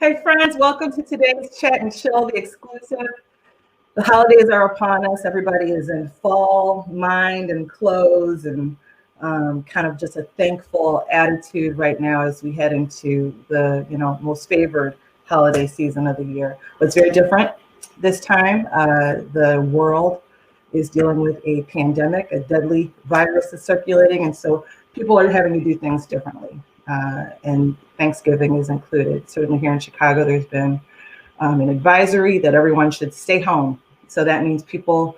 Hey friends, welcome to today's Chat and Chill, the exclusive. The holidays are upon us. Everybody is in fall mind and clothes and kind of just a thankful attitude right now as we head into the most favored holiday season of the year. But it's very different this time. The world is dealing with a pandemic, a deadly virus is circulating, and so people are having to do things differently. And Thanksgiving is included. Certainly here in Chicago, there's been an advisory that everyone should stay home. So that means people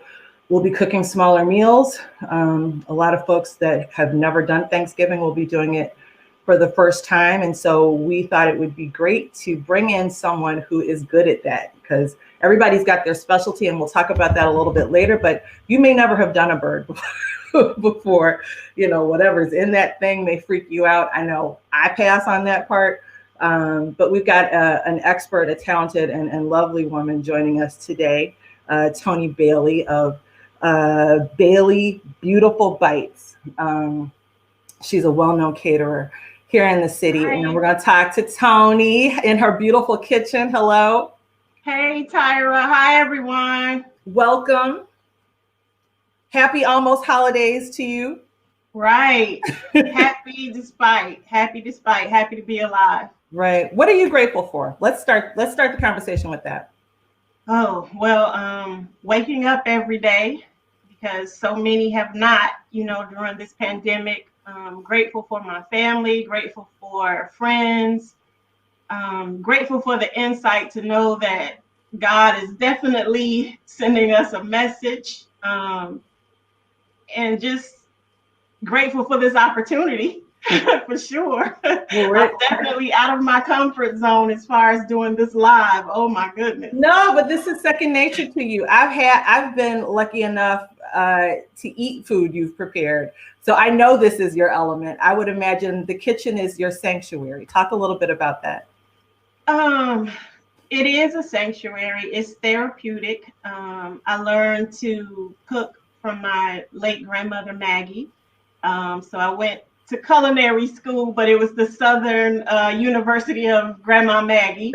will be cooking smaller meals. A lot of folks that have never done Thanksgiving will be doing it for the first time. And so we thought it would be great to bring in someone who is good at that, because everybody's got their specialty, and we'll talk about that a little bit later, but you may never have done a bird before. Whatever's in that thing may freak you out. I know I pass on that part, but we've got an expert, a talented and lovely woman joining us today, Toni Bailey of Bailey Beautiful Bites. She's a well-known caterer here in the city. Hi. And we're going to talk to Toni in her beautiful kitchen. Hello. Hey, Tyra. Hi, everyone. Welcome. Happy almost holidays to you. Right. Happy despite, happy to be alive. Right. What are you grateful for? Let's start the conversation with that. Oh, well, waking up every day, because so many have not, during this pandemic. Grateful for my family, grateful for friends, grateful for the insight to know that God is definitely sending us a message, and just grateful for this opportunity for sure. I'm definitely out of my comfort zone as far as doing this live. Oh my goodness. No, but this is second nature to you. I've been lucky enough to eat food you've prepared. So I know this is your element. I would imagine the kitchen is your sanctuary. Talk a little bit about that. It is a sanctuary. It's therapeutic. I learned to cook from my late grandmother, Maggie. So I went to culinary school, but it was the Southern University of Grandma Maggie.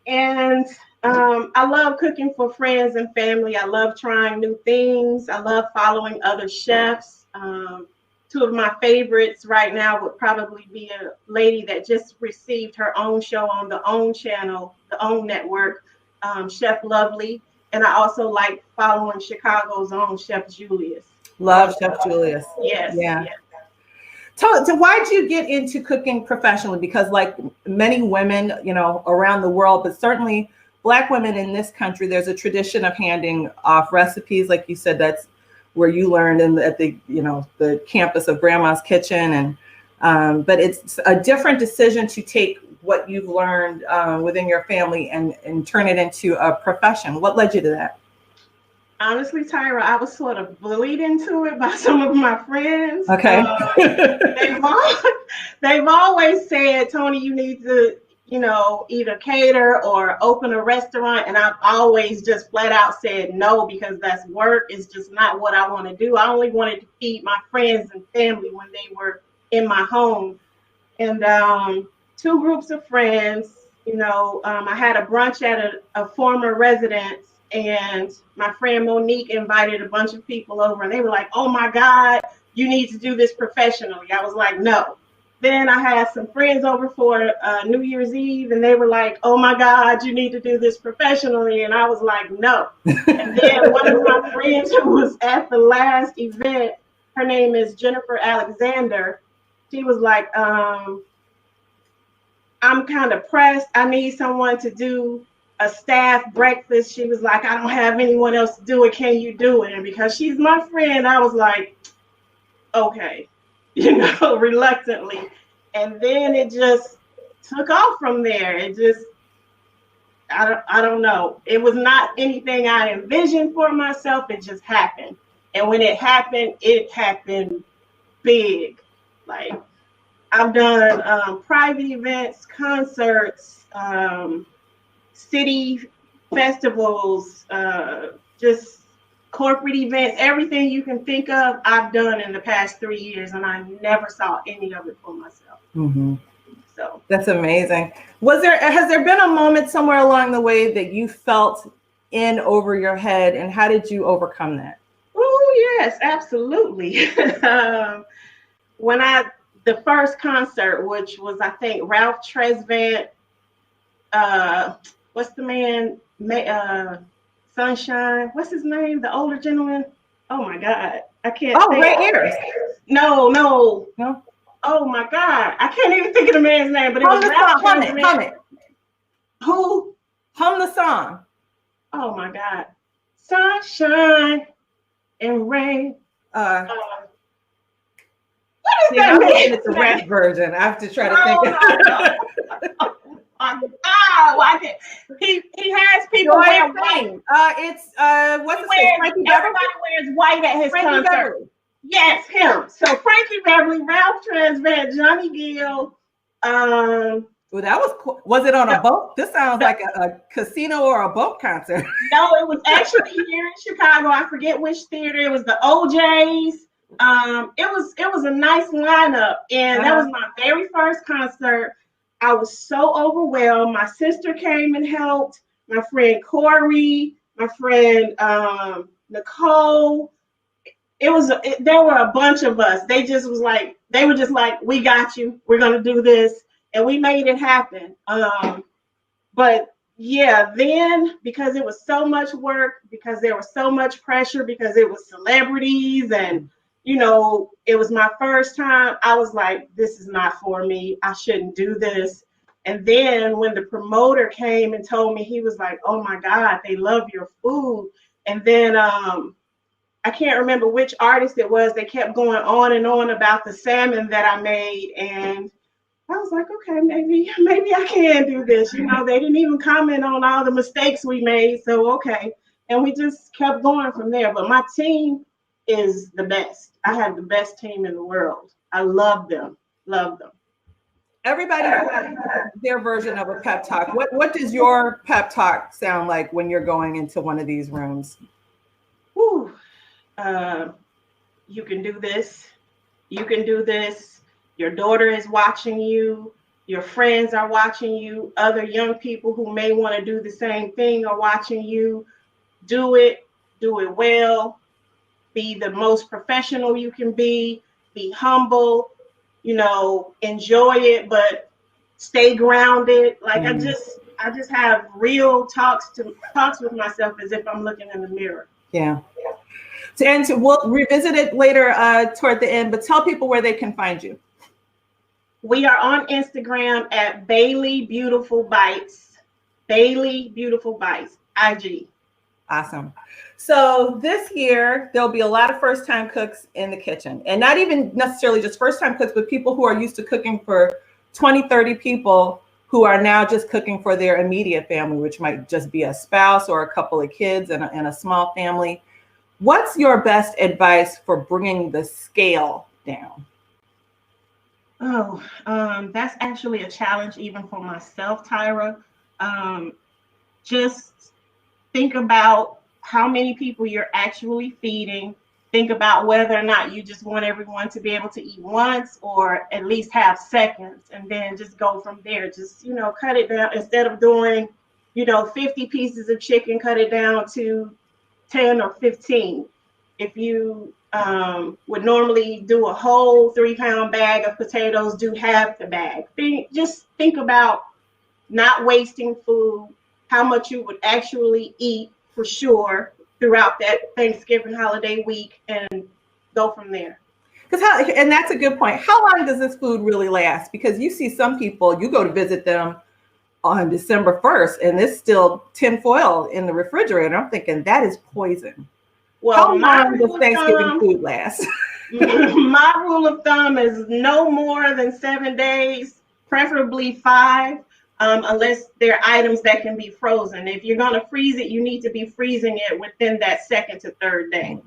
And I love cooking for friends and family. I love trying new things. I love following other chefs. Two of my favorites right now would probably be a lady that just received her own show on the OWN channel, the OWN network, Chef Lovely. And I also like following Chicago's own Chef Julius. Love Chef Julius. Yes. Yeah. Yes. So why'd you get into cooking professionally? Because like many women, around the world, but certainly Black women in this country, there's a tradition of handing off recipes. Like you said, that's where you learned at the campus of Grandma's Kitchen. And but it's a different decision to take what you've learned within your family and turn it into a profession. What led you to that? Honestly, Tyra, I was sort of bullied into it by some of my friends. Okay. They've always said, Toni, you need to, either cater or open a restaurant. And I've always just flat out said no, because that's work. It's just not what I want to do. I only wanted to feed my friends and family when they were in my home. And two groups of friends, I had a brunch at a former residence. And my friend Monique invited a bunch of people over, and they were like, oh my God, you need to do this professionally. I was like, no. Then I had some friends over for New Year's Eve, and they were like, oh my God, you need to do this professionally. And I was like, no. And then one of my friends who was at the last event, her name is Jennifer Alexander. She was like, I'm kind of pressed. I need someone to do a staff breakfast. She was like, I don't have anyone else to do it. Can you do it? And because she's my friend, I was like, okay, reluctantly. And then it just took off from there. It just, I don't know. It was not anything I envisioned for myself. It just happened. And when it happened big. Like, I've done private events, concerts, city festivals, just corporate events, everything you can think of, I've done in the past 3 years, and I never saw any of it for myself. Mm-hmm. So that's amazing. Has there been a moment somewhere along the way that you felt in over your head, and how did you overcome that? oh yes, absolutely. When the first concert, which was I think Ralph Tresvant, what's the man, Sunshine, what's his name, the older gentleman? Oh my God, I can't. Oh, Ray Ayers. No. No. Oh my God, I can't even think of the man's name. But it Hum was the Ralph song. Tresvant. Hum it. Who? Hum the song. Oh my God, Sunshine and Rain. Uh, What is See, I'm that looking man's at the name? rap version. I have to try to think. No. Oh, why did he has people wear white. It's what's his Wears, name? Frankie Beverly. everybody wears white at his Frankie concert. Beverly. Yes, him. So Frankie Beverly, Ralph Tresvant, Johnny Gill. Well, that was cool. Was it on a boat? This sounds like a casino or a boat concert. No, it was actually here in Chicago. I forget which theater. It was the OJ's. It was a nice lineup, and that was my very first concert. I was so overwhelmed. My sister came and helped. My friend Corey, my friend Nicole. There were a bunch of us. They were just like, we got you. We're gonna do this, and we made it happen. But yeah, then because it was so much work, because there was so much pressure, because it was celebrities, and it was my first time, I was like, this is not for me. I shouldn't do this. And then when the promoter came and told me, he was like, oh my God, they love your food. And then I can't remember which artist it was. They kept going on and on about the salmon that I made. And I was like, okay, maybe I can do this. They didn't even comment on all the mistakes we made. So, okay. And we just kept going from there. But my team is the best. I have the best team in the world. I love them. Love them. Everybody has their version of a pep talk. What does your pep talk sound like when you're going into one of these rooms? Whew. You can do this. You can do this. Your daughter is watching you. Your friends are watching you. Other young people who may want to do the same thing are watching you. Do it. Do it well. Be the most professional you can be. Be humble. Enjoy it, but stay grounded. Like I just have real talks with myself as if I'm looking in the mirror. Yeah. And we'll revisit it later toward the end, but tell people where they can find you. We are on Instagram at Bailey Beautiful Bites. Bailey Beautiful Bites, IG. Awesome. So this year, there'll be a lot of first-time cooks in the kitchen, and not even necessarily just first-time cooks, but people who are used to cooking for 20, 30 people who are now just cooking for their immediate family, which might just be a spouse or a couple of kids and a small family. What's your best advice for bringing the scale down? Oh, that's actually a challenge even for myself, Tyra. Just think about how many people you're actually feeding. Think about whether or not you just want everyone to be able to eat once or at least have seconds, and then just go from there. Just, cut it down. Instead of doing, 50 pieces of chicken, cut it down to 10 or 15. If you would normally do a whole 3-pound bag of potatoes, do half the bag. Just think about not wasting food, how much you would actually eat for sure throughout that Thanksgiving holiday week, and go from there. And that's a good point. How long does this food really last? Because you see some people, you go to visit them on December 1st, and there's still tinfoil in the refrigerator. I'm thinking that is poison. Well, how long does Thanksgiving food last? My rule of thumb is no more than 7 days, preferably 5. Unless there are items that can be frozen. If you're going to freeze it, you need to be freezing it within that 2nd to 3rd day.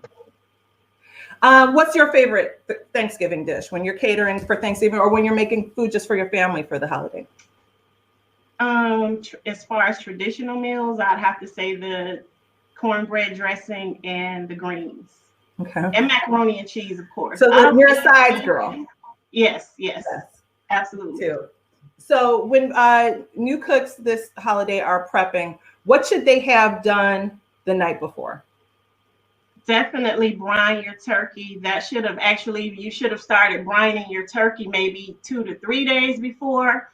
What's your favorite Thanksgiving dish when you're catering for Thanksgiving, or when you're making food just for your family for the holiday? As far as traditional meals, I'd have to say the cornbread dressing and the greens. Okay. And macaroni and cheese, of course. So you're a sides girl. Yes, absolutely. Too. So when new cooks this holiday are prepping, what should they have done the night before? Definitely brine your turkey. That should have actually, you should have started brining your turkey maybe 2 to 3 days before.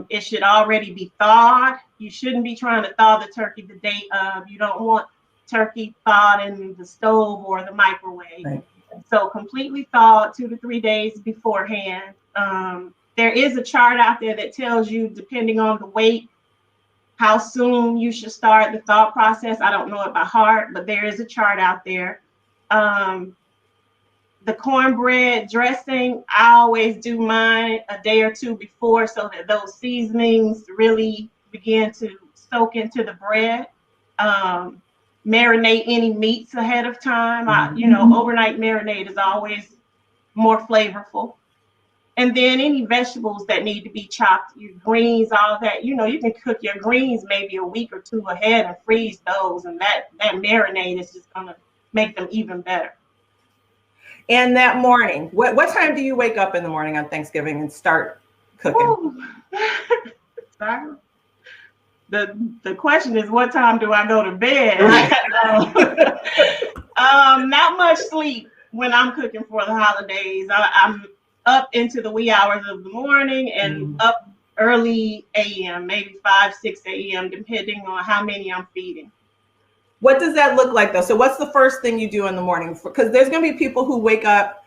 It should already be thawed. You shouldn't be trying to thaw the turkey the day of. You don't want turkey thawed in the stove or the microwave. Right. So completely thawed 2 to 3 days beforehand. There is a chart out there that tells you, depending on the weight, how soon you should start the thought process. I don't know it by heart, but there is a chart out there. The cornbread dressing, I always do mine a day or two before so that those seasonings really begin to soak into the bread. Marinate any meats ahead of time. Overnight marinade is always more flavorful. And then any vegetables that need to be chopped, your greens, all that, you can cook your greens maybe a week or two ahead and freeze those. And that marinade is just going to make them even better. And that morning, what time do you wake up in the morning on Thanksgiving and start cooking? Sorry. The question is, what time do I go to bed? Not much sleep when I'm cooking for the holidays. I'm up into the wee hours of the morning and up early a.m., maybe 5, 6 a.m., depending on how many I'm feeding. What does that look like, though? So what's the first thing you do in the morning? Because there's going to be people who wake up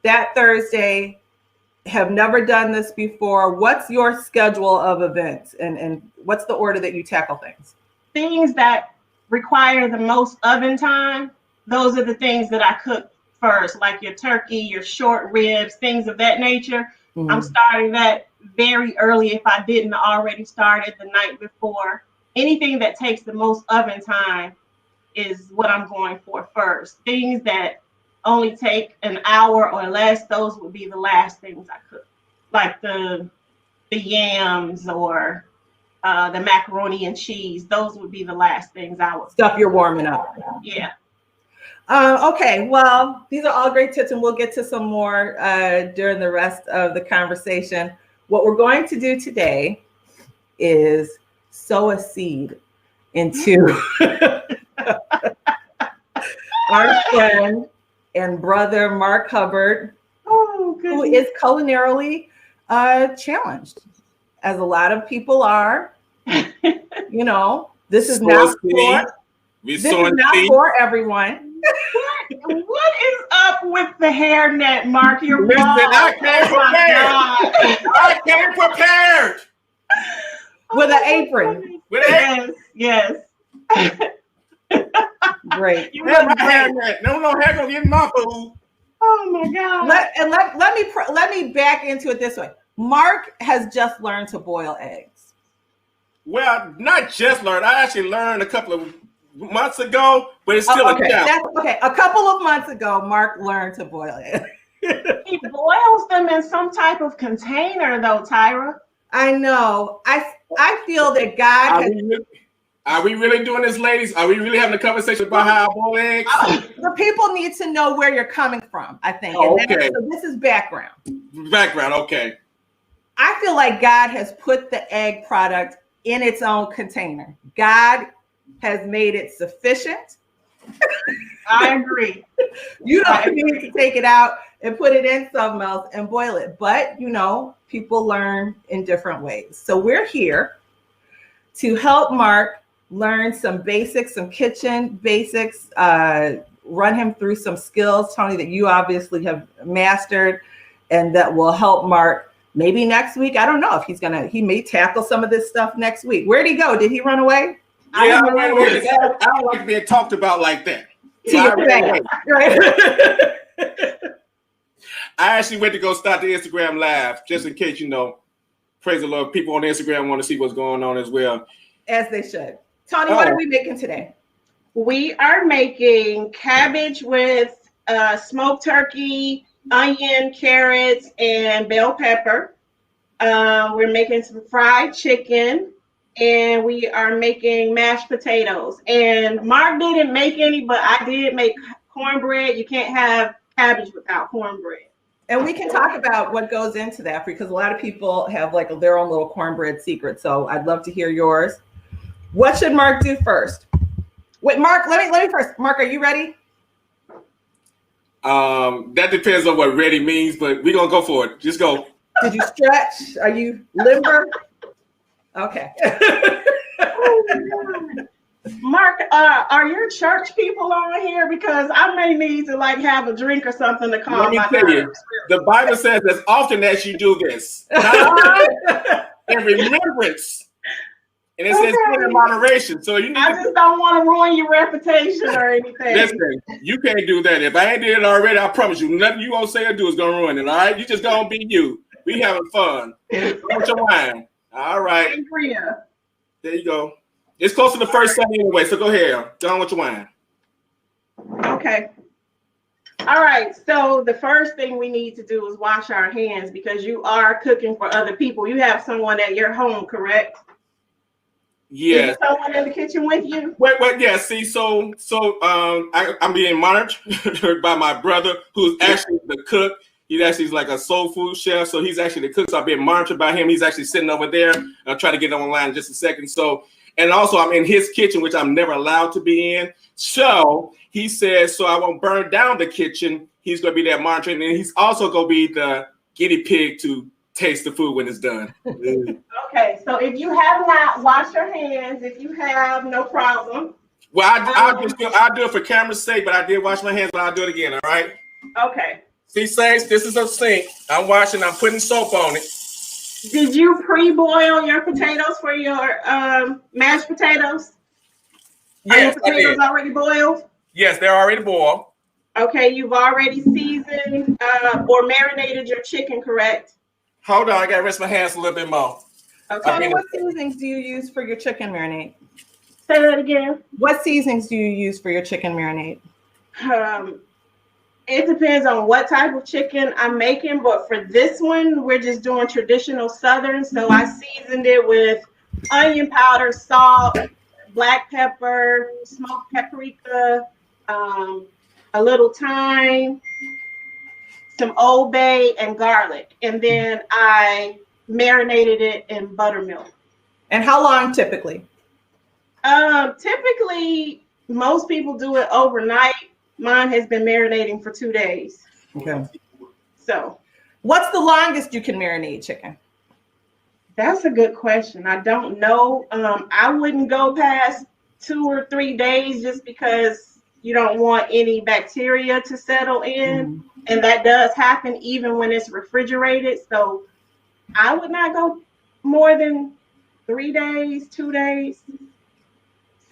that Thursday, have never done this before. What's your schedule of events, and what's the order that you tackle things? Things that require the most oven time, those are the things that I cook first, like your turkey, your short ribs, things of that nature. I'm starting that very early if I didn't already start it the night before. Anything that takes the most oven time is what I'm going for first. Things that only take an hour or less, those would be the last things I cook, like the yams or the macaroni and cheese. Those would be the last things I would. Stuff you're warming up. Yeah. Okay, well, these are all great tips, and we'll get to some more during the rest of the conversation. What we're going to do today is sow a seed into our friend and brother, Mark Hubbard, who is culinarily challenged, as a lot of people are. This is not for everyone. What is up with the hairnet, Mark? You're Listen, I came prepared. With an apron. Yes. Great. No hair gonna get in my food. Oh my God. Let me back into it this way. Mark has just learned to boil eggs. Well, not just learned. I actually learned a couple of months ago, but it's still a couple of months ago, Mark learned to boil eggs. He boils them in some type of container, though, Tyra. I know. I feel that God. Are we really doing this, ladies? Are we really having a conversation about how I boil eggs? The people need to know where you're coming from, I think. Okay. So this is background. Okay. I feel like God has put the egg product in its own container. God has made it sufficient. I agree. You don't need to take it out and put it in something else and boil it. But, people learn in different ways. So we're here to help Mark learn some basics, some kitchen basics, run him through some skills, Toni, that you obviously have mastered, and that will help Mark maybe next week. I don't know if he may tackle some of this stuff next week. Where'd he go? Did he run away? Yeah, I don't like being talked about like that. Right. I actually went to go start the Instagram live just in case, praise the Lord, people on Instagram want to see what's going on as well. As they should. Toni, what are we making today? We are making cabbage with smoked turkey, onion, carrots, and bell pepper. We're making some fried chicken, and we are making mashed potatoes. And Mark didn't make any, but I did make cornbread. You can't have cabbage without cornbread. And we can talk about what goes into that because a lot of people have like their own little cornbread secret. So I'd love to hear yours. What should Mark do first? Wait, Mark, let me first. Mark, are you ready? That depends on what ready means, but we're gonna go for it. Just go. Did you stretch? Are you limber? Okay. Mark, are your church people on here? Because I may need to like have a drink or something to calm my nerves. The Bible says as often as you do this, in remembrance, and it says in moderation. So you need I just don't want to ruin your reputation or anything. Listen, you can't do that. If I ain't did it already, I promise you, nothing you gonna say or do is gonna ruin it. All right, you just gonna be you. We having fun. With your wine. All right. Sangria. There you go. It's close to the first Sunday anyway, so go ahead. Go on with your wine. Okay. All right. So the first thing we need to do is wash our hands because you are cooking for other people. You have someone at your home, correct? Yes. Is someone in the kitchen with you? Wait, yeah. See, I'm being monitored by my brother, who's actually the cook. He actually is like a soul food chef, so he's actually the cook. So I'm being monitored by him. He's actually sitting over there. I'll try to get online in just a second. So, and also I'm in his kitchen, which I'm never allowed to be in. So he says, so I won't burn down the kitchen. He's going to be there monitoring, and he's also going to be the guinea pig to taste the food when it's done. Okay, so if you have not washed your hands, if you have, no problem. Well, I'll do it for camera's sake, but I did wash my hands, but I'll do it again, all right? Okay. See, Saints, this is a sink. I'm washing, I'm putting soap on it. Did you pre-boil your potatoes for your mashed potatoes? Yes, Are your potatoes already boiled? Yes, they're already boiled. Okay, you've already seasoned or marinated your chicken, correct? Hold on, I gotta rest my hands a little bit more. Okay. Toni, what seasonings do you use for your chicken marinade? Say that again. What seasonings do you use for your chicken marinade? It depends on what type of chicken I'm making, but for this one, we're just doing traditional Southern. So I seasoned it with onion powder, salt, black pepper, smoked paprika, a little thyme, some Old Bay, and garlic. And then I marinated it in buttermilk. And how long typically? Typically, most people do it overnight. Mine has been marinating for 2 days. Okay. So, what's the longest you can marinate chicken? That's a good question. I don't know. I wouldn't go past 2 or 3 days just because you don't want any bacteria to settle in. And that does happen even when it's refrigerated. So I would not go more than 3 days, 2 days.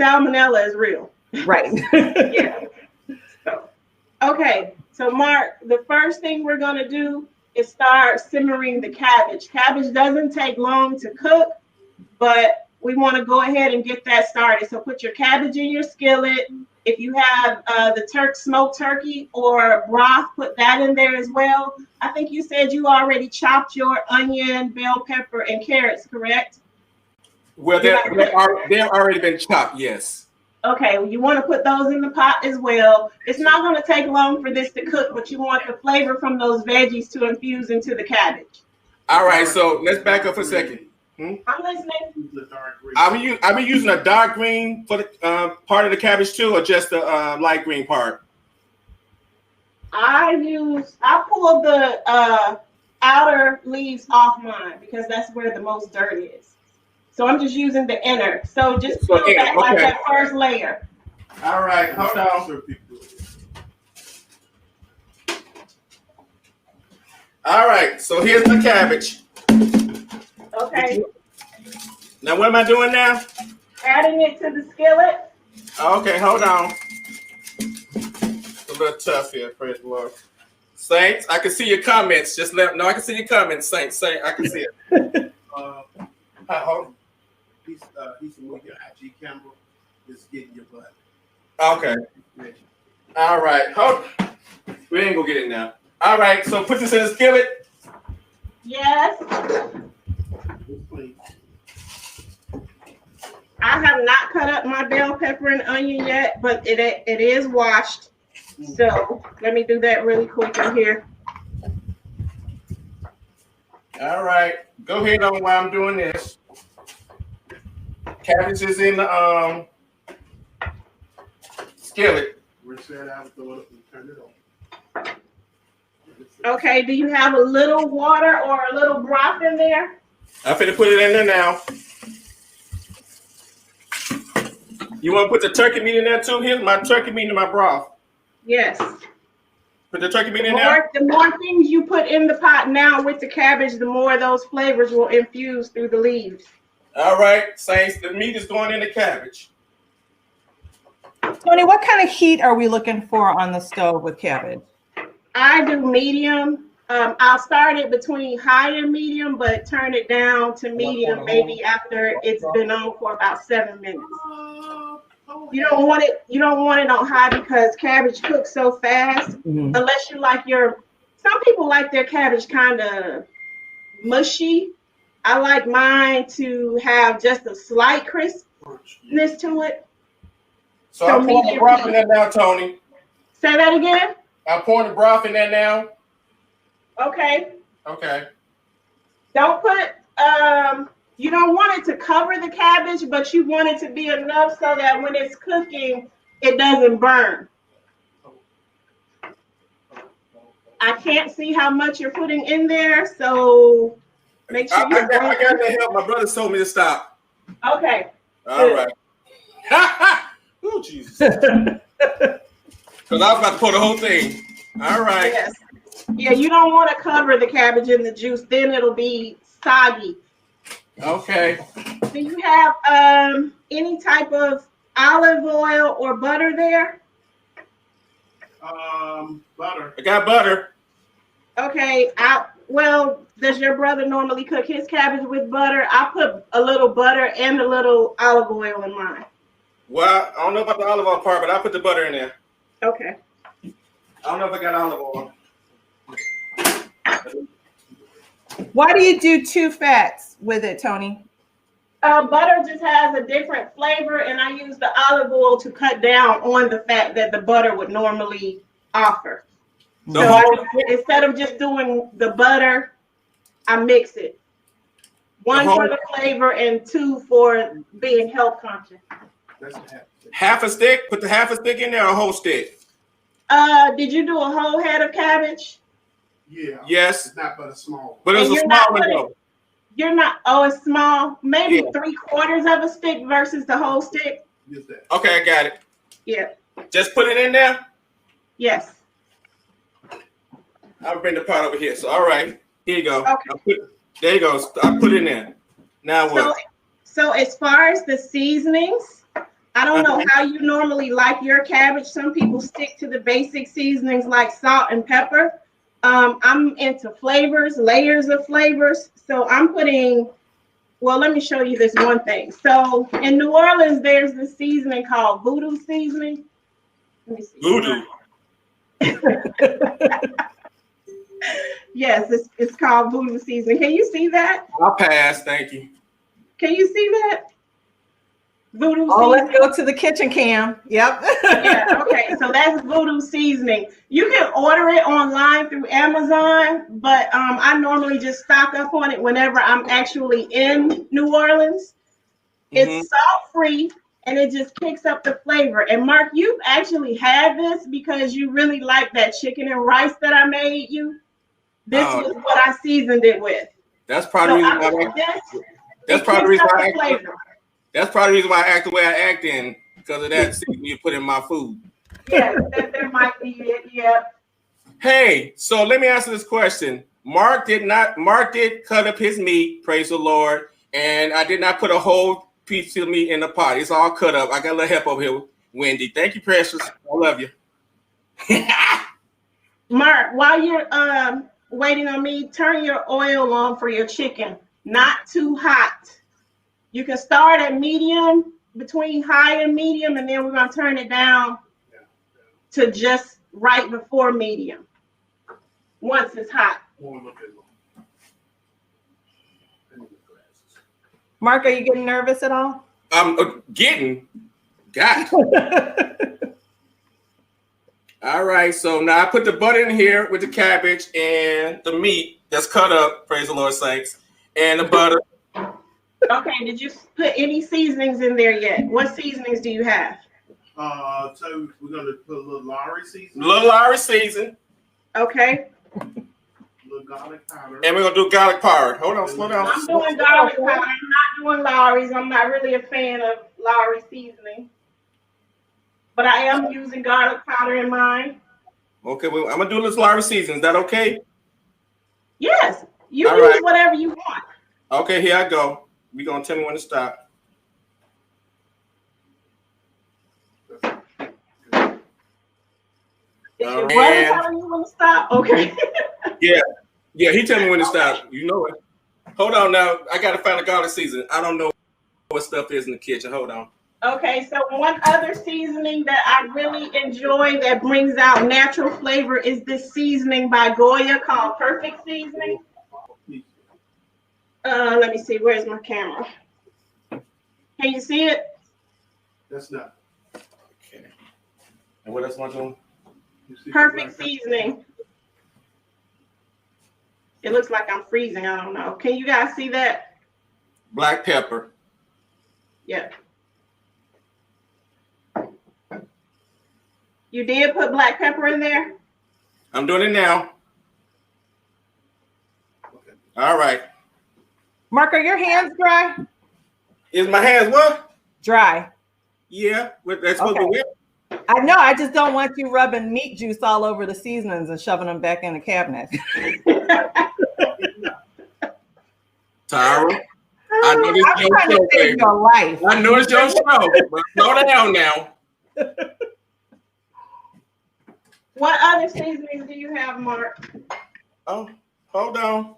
Salmonella is real. Right. Yeah. Okay, so Mark, the first thing we're going to do is start simmering the cabbage. Cabbage doesn't take long to cook, but we want to go ahead and get that started. So put your cabbage in your skillet. If you have the smoked turkey or broth, put that in there as well. I think you said you already chopped your onion, bell pepper, and carrots, correct? Well, they've already been chopped, yes. Okay, you want to put those in the pot as well. It's not going to take long for this to cook, but you want the flavor from those veggies to infuse into the cabbage. All right, so let's back up for a second. I'm listening. Are we using a dark green for the part of the cabbage too, or just the light green part? I pull the outer leaves off mine because that's where the most dirt is. So I'm just using the inner. So just peel back like that first layer. All right, hold on. All right, so here's the cabbage. Okay. Now what am I doing now? Adding it to the skillet. Okay, hold on. It's a little tough here, praise the Lord. Saints, I can see your comments. Just let no, I can see your comments, Saints. I can see it. Hold on. He's moving your IG camera. Just getting your butt. Okay. All right. Hold. We ain't gonna get it now. All right. So put this in the skillet. Yes. I have not cut up my bell pepper and onion yet, but it is washed. So let me do that really quick in here. All right. Go ahead on while I'm doing this. Cabbage is in the skillet. Reset out, throw it up, and turn it on. Okay, do you have a little water or a little broth in there? I'm finna put it in there now. You want to put the turkey meat in there too? Here's my turkey meat and my broth. Yes. Put the turkey meat in there. The more things you put in the pot now with the cabbage, the more those flavors will infuse through the leaves. All right, Saints, the meat is going in the cabbage. Toni, what kind of heat are we looking for on the stove with cabbage? I do medium. I'll start it between high and medium, but turn it down to medium maybe after it's been on for about 7 minutes. You don't want it on high because cabbage cooks so fast. Unless you like some people like their cabbage kind of mushy. I like mine to have just a slight crispness to it. So I'm pouring the broth in there now, Toni. Say that again? I'm pouring the broth in there now. Okay. Okay. Don't put, you don't want it to cover the cabbage, but you want it to be enough so that when it's cooking, it doesn't burn. I can't see how much you're putting in there, so make sure I got to help. My brother told me to stop. Okay. All right. Oh, Jesus. Because I was about to pour the whole thing. All right. Yes. Yeah, you don't want to cover the cabbage in the juice. Then it'll be soggy. Okay. Do you have any type of olive oil or butter there? Butter. I got butter. Okay. Well, does your brother normally cook his cabbage with butter? I put a little butter and a little olive oil in mine. Well, I don't know about the olive oil part, but I put the butter in there. Okay. I don't know if I got olive oil. Why do you do 2 fats with it, Toni? Butter just has a different flavor, and I use the olive oil to cut down on the fat that the butter would normally offer. So instead of just doing the butter, I mix it. 1 for the flavor and 2 for being health conscious. Half a stick? Put the half a stick in there or a whole stick? Did you do a whole head of cabbage? Yeah. Yes. It's not but a small. But it's a small one though. You're not, it's small. Maybe 3/4 of a stick versus the whole stick. Just that. Okay, I got it. Yeah. Just put it in there? Yes. I'll bring the pot over here. So, all right. Here you go. Okay. There you go. I put it in there. Now what? So as far as the seasonings, I don't know how you normally like your cabbage. Some people stick to the basic seasonings like salt and pepper. I'm into flavors, layers of flavors. So I'm putting, well, let me show you this one thing. So in New Orleans, there's this seasoning called Voodoo Seasoning. Let me see. Voodoo. Yes, it's called Voodoo Seasoning. Can you see that? I'll pass. Thank you. Can you see that? Voodoo Oh, Seasoning. let's go to the kitchen cam. Yep. Yeah, okay. So that's Voodoo Seasoning. You can order it online through Amazon, but I normally just stock up on it whenever I'm actually in New Orleans. It's salt-free, and it just kicks up the flavor. And Mark, you've actually had this because you really like that chicken and rice that I made you. This was what I seasoned it with. That's probably the reason why That's probably the reason why I act the way I act in, because of that seasoning you put in my food. Yeah, that might be it. Yeah. Hey, so let me answer this question. Mark did cut up his meat, praise the Lord, and I did not put a whole piece of meat in the pot. It's all cut up. I got a little help over here, Wendy. Thank you, precious. I love you. Mark, while you're waiting on me, turn your oil on for your chicken. Not too hot. You can start at medium, between high and medium, and then we're going to turn it down to just right before medium once it's hot. Mark, are you getting nervous at all? I'm getting. God. All right, so now I put the butter in here with the cabbage and the meat that's cut up, praise the Lord saints, and the butter. Okay, did you put any seasonings in there yet? What seasonings do you have? So we're gonna put a little Lowry season. Little Irish season. Okay. A little garlic powder. And we're gonna do garlic powder. Hold on, slow down. I'm doing garlic powder. I'm not doing Lowry's. I'm not really a fan of Lowry seasoning. But I am using garlic powder in mine. Okay, well, I'm gonna do this Irish season. Is that okay? Yes. You All use right. whatever you want. Okay, here I go. We're gonna tell me when to stop. Is All your right. brother telling you when to stop? Okay. Yeah, he tell me when to stop. You know it. Hold on now. I gotta find a garlic season. I don't know what stuff is in the kitchen. Hold on. Okay, so one other seasoning that I really enjoy that brings out natural flavor is this seasoning by Goya called Perfect Seasoning. Let me see. Where's my camera? Can you see it? That's not. Okay. And what else am I doing? Perfect Seasoning. It looks like I'm freezing. I don't know. Can you guys see that? Black pepper. Yeah. You did put black pepper in there? I'm doing it now. Okay. All right. Mark, are your hands dry? Is my hands what? Dry. Yeah. That's supposed to Okay. be wet. I know. I just don't want you rubbing meat juice all over the seasonings and shoving them back in the cabinet. Tyra, I know this I'm your trying show, to save baby. your life. I know it's your show, but slow down now. What other seasonings do you have, Mark? Oh, hold on.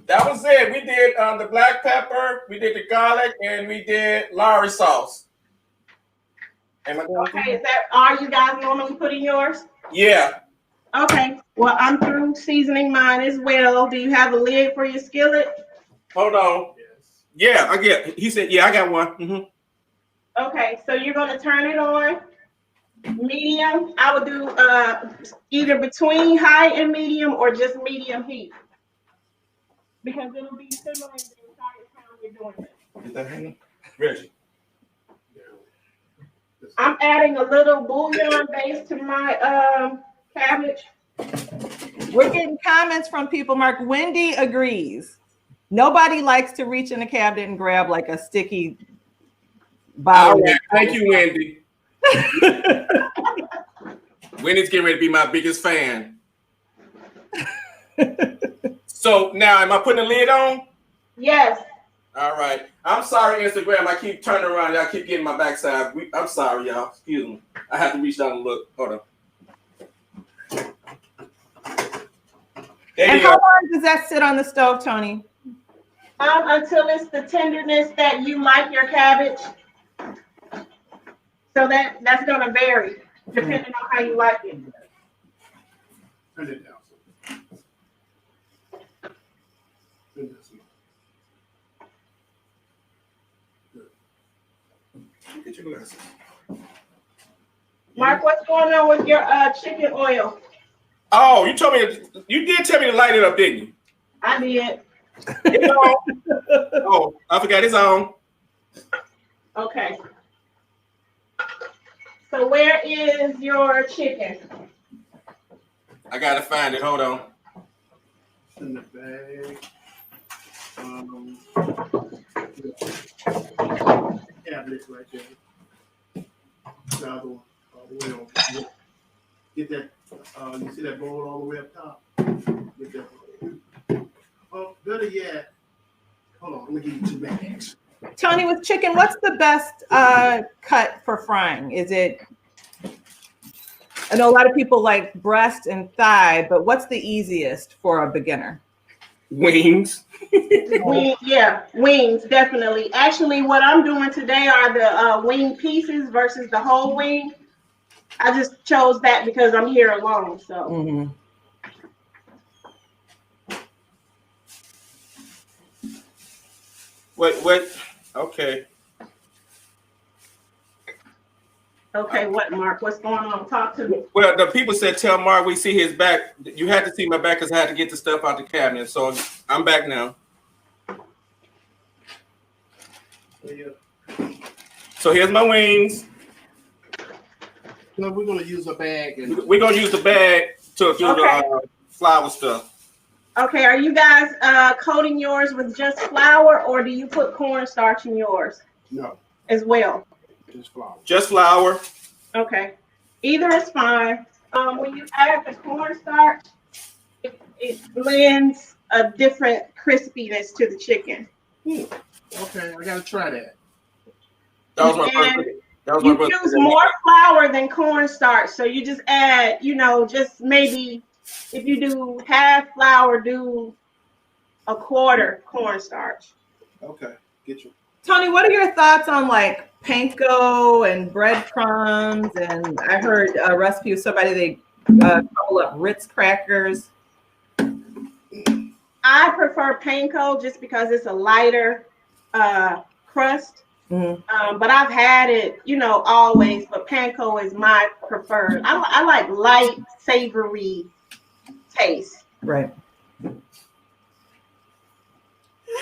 That was it. We did the black pepper, we did the garlic, and we did Lowry sauce. Am I doing Okay, is that all you guys normally put in yours? Yeah. Okay, well, I'm through seasoning mine as well. Do you have a lid for your skillet? Hold on. Yes. Yeah, I get. He said, yeah, I got one. Mm-hmm. Okay, so you're going to turn it on medium. I would do either between high and medium or just medium heat. Because it'll be simmering the entire time you're doing it. Is that hanging? Reggie. I'm adding a little bouillon base to my cabbage. We're getting comments from people. Mark, Wendy agrees. Nobody likes to reach in the cabinet and grab like a sticky bottle. All right. Thank you, Wendy. Wendy's getting ready to be my biggest fan. So now, am I putting the lid on? Yes. All right. I'm sorry, Instagram. I keep turning around. I keep getting my backside. I'm sorry, y'all. Excuse me. I have to reach down and look. Hold on. There And you how go. long does that sit on the stove, Tony? Until it's the tenderness that you like your cabbage. So that's going to vary depending on how you like it. Turn it down. Turn this one. Good. Get your glasses. Mark, what's going on with your chicken oil? Oh, you did tell me to light it up, didn't you? I did. It's on. Oh, I forgot it's on. Okay. So where is your chicken? I gotta find it. Hold on. It's in the bag. Cabinet right there. The other one, all the way over. Get that. You see that bowl all the way up top? Get that bowl. Oh, better yet. Hold on, I'm gonna give you 2 bags. Tony, with chicken, what's the best cut for frying? Is it, I know a lot of people like breast and thigh, but what's the easiest for a beginner? Wings. Wings, definitely. Actually, what I'm doing today are the wing pieces versus the whole wing. I just chose that because I'm here alone. So. Mm-hmm. What? Okay. Okay, what, Mark? What's going on? Talk to me. Well, the people said tell Mark we see his back. You had to see my back because I had to get the stuff out the cabinet. So I'm back now. So here's my wings. No, we're gonna use a bag. And We're gonna use the bag to do the flour stuff. Okay, are you guys coating yours with just flour, or do you put cornstarch in yours? No, as well? just flour. Just flour. Okay, either is fine. When you add the cornstarch, it blends a different crispiness to the chicken. Okay, I gotta try that. That was my brother. You use more flour than cornstarch, so you just add, just maybe if you do half flour, do a quarter cornstarch. Okay, get you. Toni, what are your thoughts on like panko and breadcrumbs? And I heard a recipe of somebody, they crumble up Ritz crackers. I prefer panko just because it's a lighter crust. Mm-hmm. But I've had it, always, but panko is my preferred. I like light, savory taste. Right.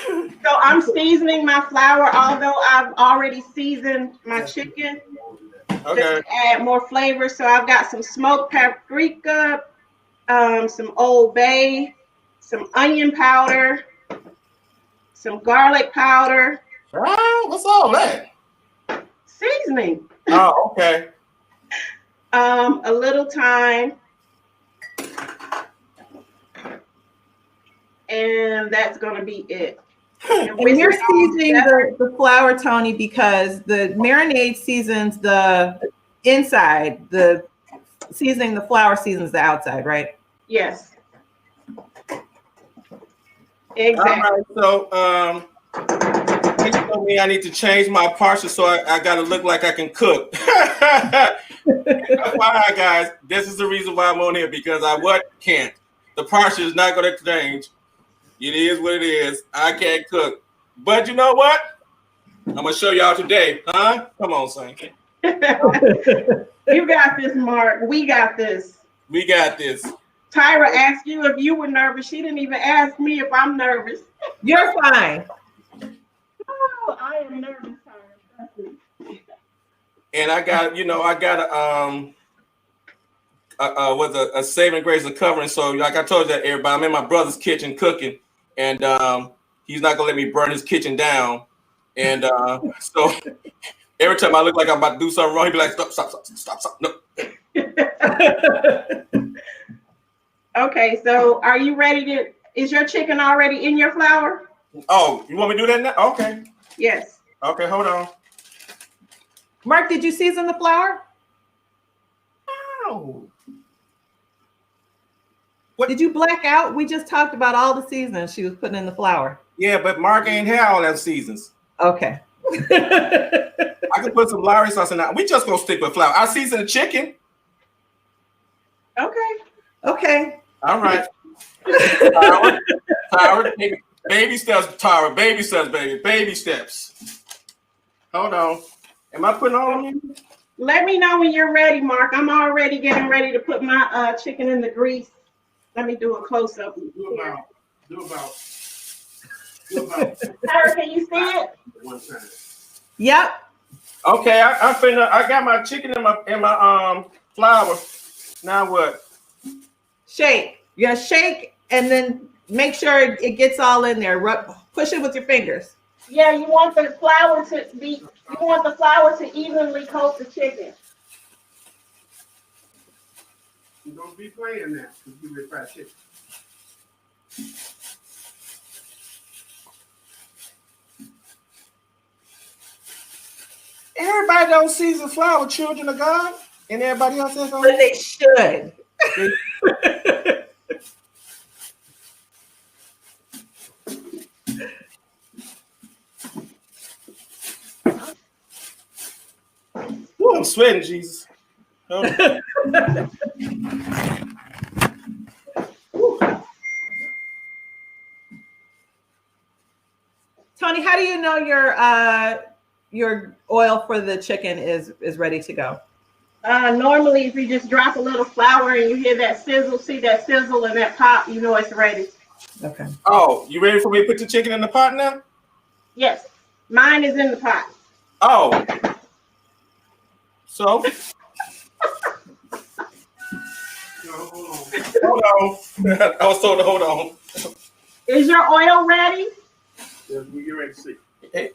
So I'm seasoning my flour, although I've already seasoned my chicken. Okay. Just to add more flavor. So I've got some smoked paprika, some Old Bay, some onion powder, some garlic powder. What's all that? Seasoning. Oh, okay. A little thyme. And that's going to be it. And you're seasoning the flour, Toni, because the marinade seasons the inside, the seasoning the flour seasons the outside, right? Yes. Exactly. All right, so you told me I need to change my parsley, so I got to look like I can cook. Why, guys? This is the reason why I'm on here, because I can't. The parsley is not going to change. It is what it is. I can't cook. But you know what? I'm going to show y'all today. Huh? Come on, son. You got this, Mark. We got this. We got this. Tyra asked you if you were nervous. She didn't even ask me if I'm nervous. You're fine. Oh, I am nervous, Tyra. And I got, a saving grace of covering. So like I told you, everybody, I'm in my brother's kitchen cooking, and he's not gonna let me burn his kitchen down. And so every time I look like I'm about to do something wrong, he'd be like, stop, no. Okay, so are you ready is your chicken already in your flour? Oh, you want me to do that now? Okay. Yes. Okay, hold on. Mark, did you season the flour? No. What did you black out? We just talked about all the seasonings she was putting in the flour. Yeah, but Mark ain't had all them seasons. Okay. I can put some Lowry sauce in that. We just gonna stick with flour. I season the chicken. Okay. All right. Tyra, baby steps, Tyra. Baby steps, baby. Baby steps. Hold on. Am I putting all of them? Let me know when you're ready, Mark. I'm already getting ready to put my chicken in the grease. Let me do a close up. Do about. Tyra, can you see it? One time. Yep. Okay, I got my chicken in my flour. Now what? Shake. You gotta shake and then make sure it gets all in there. Push it with your fingers. Yeah, you want the flour to evenly coat the chicken. You don't be playing that because you get fried chicken. Everybody don't season flour, children of God, and everybody else has. But they should. Ooh, I'm sweating, Jesus. Oh. Toni, how do you know your oil for the chicken is ready to go? Normally, if you just drop a little flour and you hear that sizzle, see that sizzle and that pop, you know it's ready. Okay. Oh, you ready for me to put the chicken in the pot now? Yes, mine is in the pot. Oh. So? No, hold on. Hold on. I was told to hold on. Is your oil ready? Yeah, we get ready to see. Hey,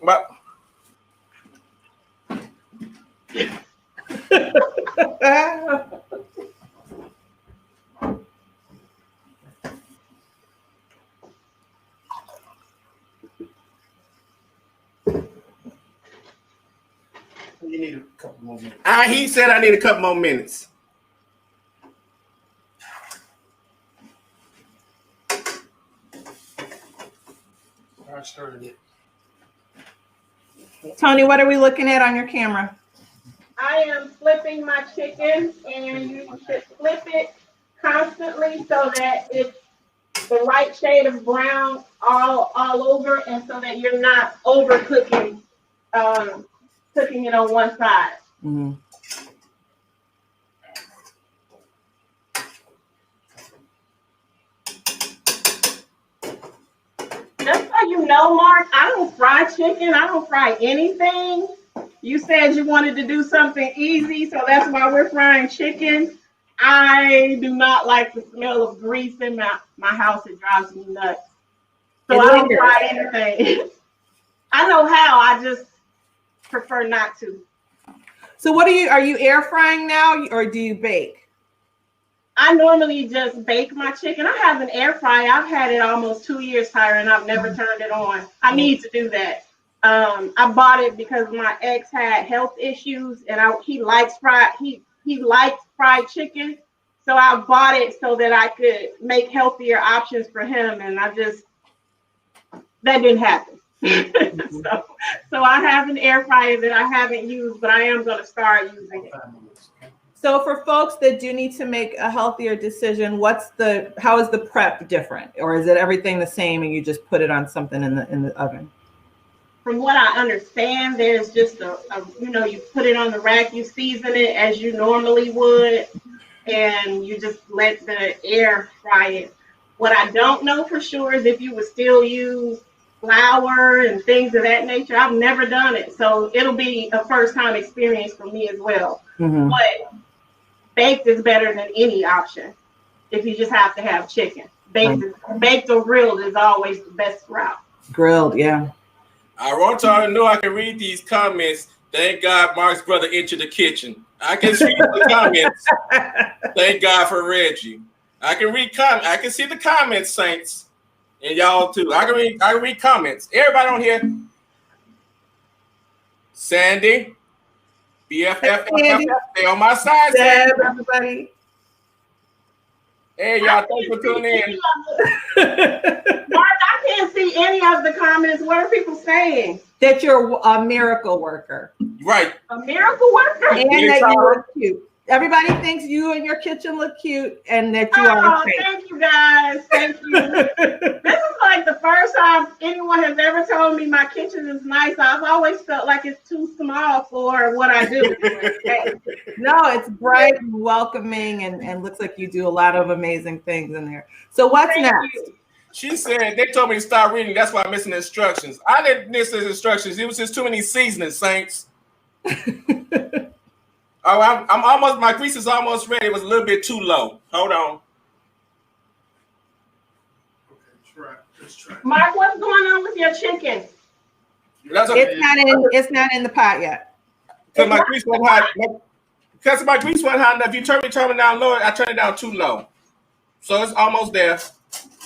You need a couple more minutes. he said I need a couple more minutes. I started it. Toni, what are we looking at on your camera? I am flipping my chicken, and you should flip it constantly so that it's the right shade of brown all over, and so that you're not overcooking, cooking it on one side. Mm-hmm. Just so you know, Mark, I don't fry chicken. I don't fry anything. You said you wanted to do something easy, so that's why we're frying chicken. I do not like the smell of grease in my house. It drives me nuts. So I don't fry anything. I know how. I just prefer not to. So what are you air frying now, or do you bake? I normally just bake my chicken. I have an air fryer. I've had it almost 2 years, Tyra, and I've never turned it on. I need to do that. I bought it because my ex had health issues, and he likes fried chicken. So I bought it so that I could make healthier options for him, and that didn't happen. So I have an air fryer that I haven't used, but I am going to start using it. So for folks that do need to make a healthier decision, how is the prep different, or is it everything the same and you just put it on something in the oven? From what I understand, there's just you put it on the rack, you season it as you normally would, and you just let the air fry it. What I don't know for sure is if you would still use flour and things of that nature. I've never done it, so it'll be a first-time experience for me as well. Mm-hmm. But baked is better than any option if you just have to have chicken. Baked or grilled is always the best route. Grilled, yeah. I want y'all to know I can read these comments. Thank God Mark's brother entered the kitchen. I can see the comments. Thank God for Reggie. I can read comments. I can see the comments, Saints. And y'all too. I can read comments. Everybody on here. Sandy. BFF. Stay on my side, Sandy. Everybody. Hey, y'all, thanks for tuning in. Mark, I can't see any of the comments. What are people saying? That you're a miracle worker. Right. A miracle worker? And that you look cute. Everybody thinks you and your kitchen look cute and that you are. Thank you, guys. Thank you. This is like the first time anyone has ever told me my kitchen is nice. I've always felt like it's too small for what I do. No, it's bright and welcoming and looks like you do a lot of amazing things in there. So what's next? You. She said they told me to start reading. That's why I'm missing the instructions. I didn't miss the instructions. It was just too many seasonings, Saints. Oh, I'm almost. My grease is almost ready. It was a little bit too low. Hold on. Okay, let's try. Mark, what's going on with your chicken? That's okay. It's not in the pot yet. Because my grease wasn't hot. Because my grease wasn't hot enough. If you turn it down low, I turned it down too low. So it's almost there.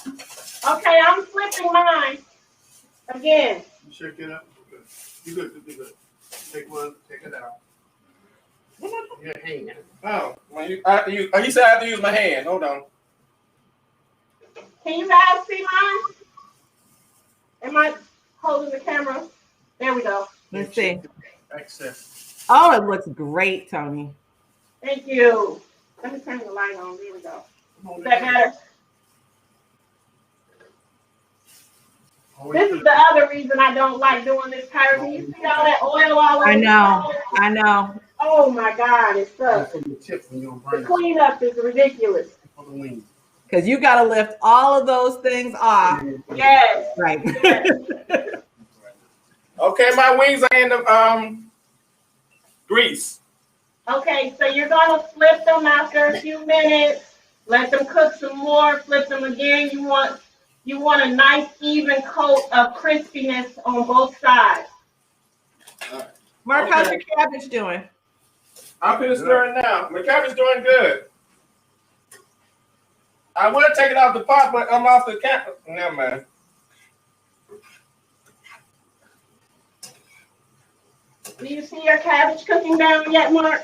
Okay, I'm flipping mine again. You shake it up. Okay. You good. Take one. Take it out. Your hand. Oh, he said I have to use my hand. Hold on. Can you guys see mine? Am I holding the camera? There we go. Let's see. Access. Oh, it looks great, Toni. Thank you. Let me turn the light on. There we go. Is that better? This is the other reason I don't like doing this, Tyra. Can you see all that oil all over? I know. Oh my God, it sucks. From the chips when you're The burning cleanup is ridiculous. for the wings. Because you got to lift all of those things off. Yes. Right. Yes. Okay, my wings are in the grease. Okay, so you're gonna flip them after a few minutes. Let them cook some more. Flip them again. You want a nice even coat of crispiness on both sides. Mark, Okay. how's your cabbage doing? I'm finna stir it now. My cabbage doing good. I would take it off the pot, but I'm off the cap. Never mind. Do you see your cabbage cooking down yet, Mark?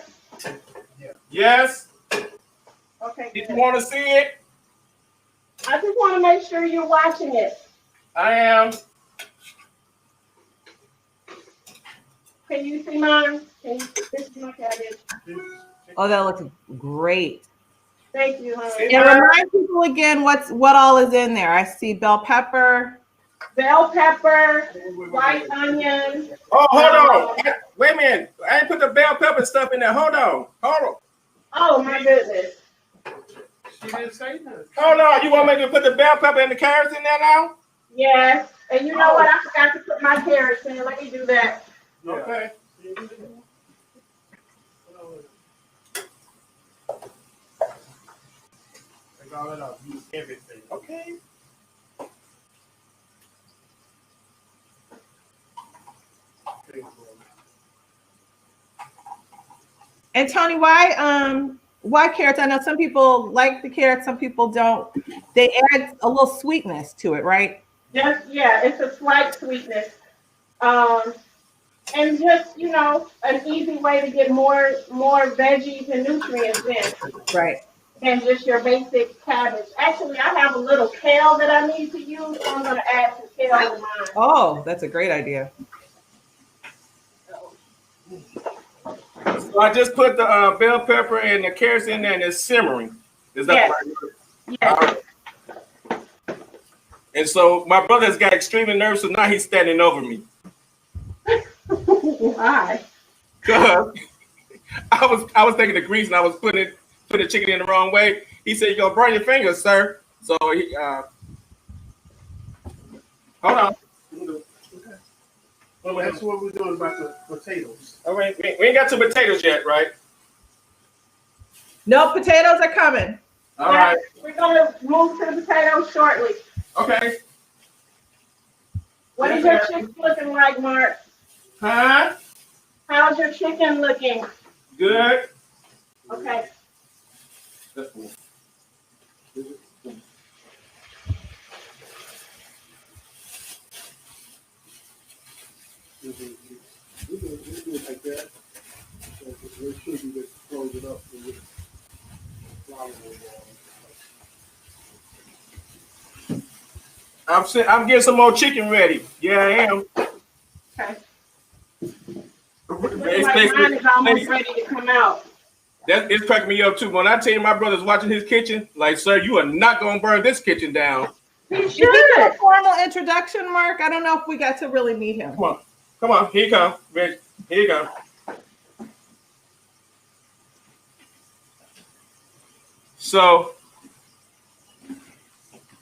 Yes. Okay, Did good. you want to see it? I just want to make sure you're watching it. I am. Can you see mine? This is my cabbage. Oh, that looks great. Thank you, honey. And remind people again what all is in there. I see bell pepper. Bell pepper, white onion. Oh, hold on. Wait a minute. I ain't put the bell pepper stuff in there. Hold on. Oh my goodness. She didn't say that. Hold on. You want me to put the bell pepper and the carrots in there now? Yes. And you know what? I forgot to put my carrots in. Let me do that. Yeah. Okay. Take all that out. Use everything. Okay. And Toni, why carrots? I know some people like the carrots, some people don't. They add a little sweetness to it, right? Just, yeah, it's a slight sweetness. And just, an easy way to get more veggies and nutrients in Right. than just your basic cabbage. Actually, I have a little kale that I need to use, so I'm going to add some kale to mine. Oh, that's a great idea. So I just put the bell pepper and the carrots in there and it's simmering. Is that Yes. right? Yes. All right. And so my brother's got extremely nervous, so now he's standing over me. Why? Cause I was taking the grease and I was putting the chicken in the wrong way. He said, "You're gonna burn your fingers, sir." So he hold on. Well, that's what we're doing about the potatoes. Oh, wait, we ain't got to potatoes yet, right? No, potatoes are coming. All right. We're going to move to the potatoes shortly. Okay. What is your chicken looking like, Mark? Huh? How's your chicken looking? Good. Okay. That's cool. We do it like that. Make sure you just close it up with flour. I'm getting some more chicken ready. Yeah, I am. Okay. It's Like mine is almost ready to come out. It's cracking me up too. When I tell you my brother's watching his kitchen, like, sir, you are not gonna burn this kitchen down. He Is this a should. formal introduction, Mark? I don't know if we got to really meet him. Come on, here you come, Rich. Here you go. So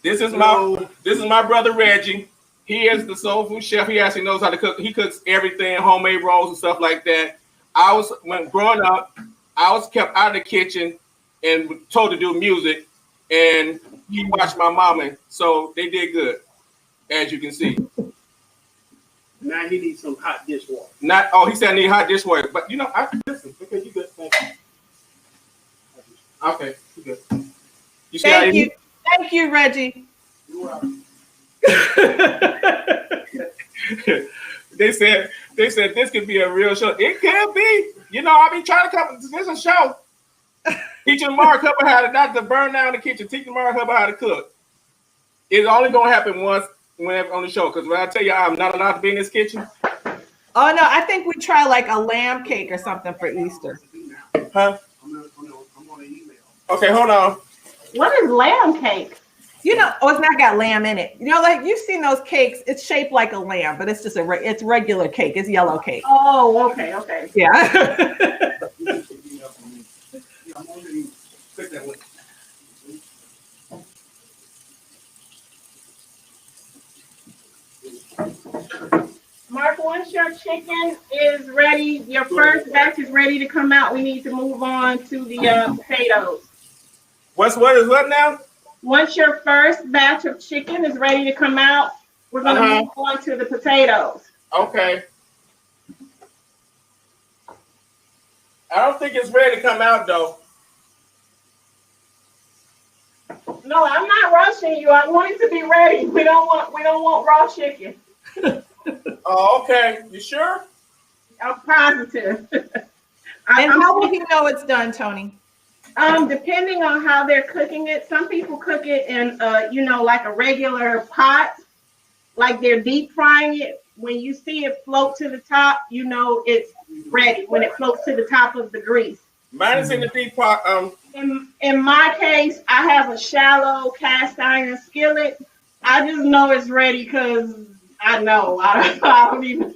this is my brother Reggie. He is the soul food chef. He actually knows how to cook. He cooks everything, homemade rolls and stuff like that. When growing up, I was kept out of the kitchen and told to do music, and he watched my mama. So they did good, as you can see. Now he needs some hot dishwater. He said I need hot dishwater, but listen. Okay, you good? Thank you. Okay, you good. You see Thank you, Reggie. You're welcome. They said this could be a real show. It could be. I be trying to come. This is a show. Teaching Mark Hubbard how to not to burn down the kitchen. Teaching Mark Hubbard how to cook. It's only gonna happen once whenever on the show. Because when I tell you I'm not allowed to be in this kitchen. Oh no, I think we try like a lamb cake or something for Easter. Huh? I'm on an email. Okay, hold on. What is lamb cake? You know, oh, it's not got lamb in it. You know, like you've seen those cakes. It's shaped like a lamb, but it's just it's regular cake. It's yellow cake. Oh, okay, okay. Yeah. Mark, once your chicken is ready, your first batch is ready to come out, we need to move on to the potatoes. What is what now? Once your first batch of chicken is ready to come out, we're going to move on to the potatoes. Okay. I don't think it's ready to come out though. No, I'm not rushing you. I want it to be ready. We don't want raw chicken. Oh, okay. You sure? I'm positive. And how will you know it's done, Toni? Depending on how they're cooking it. Some people cook it in you know, like a regular pot, like they're deep frying it. When you see it float to the top, you know it's ready when it floats to the top of the grease. Mine is in the deep pot. In my case, I have a shallow cast iron skillet. I just know it's ready because I know. I don't even.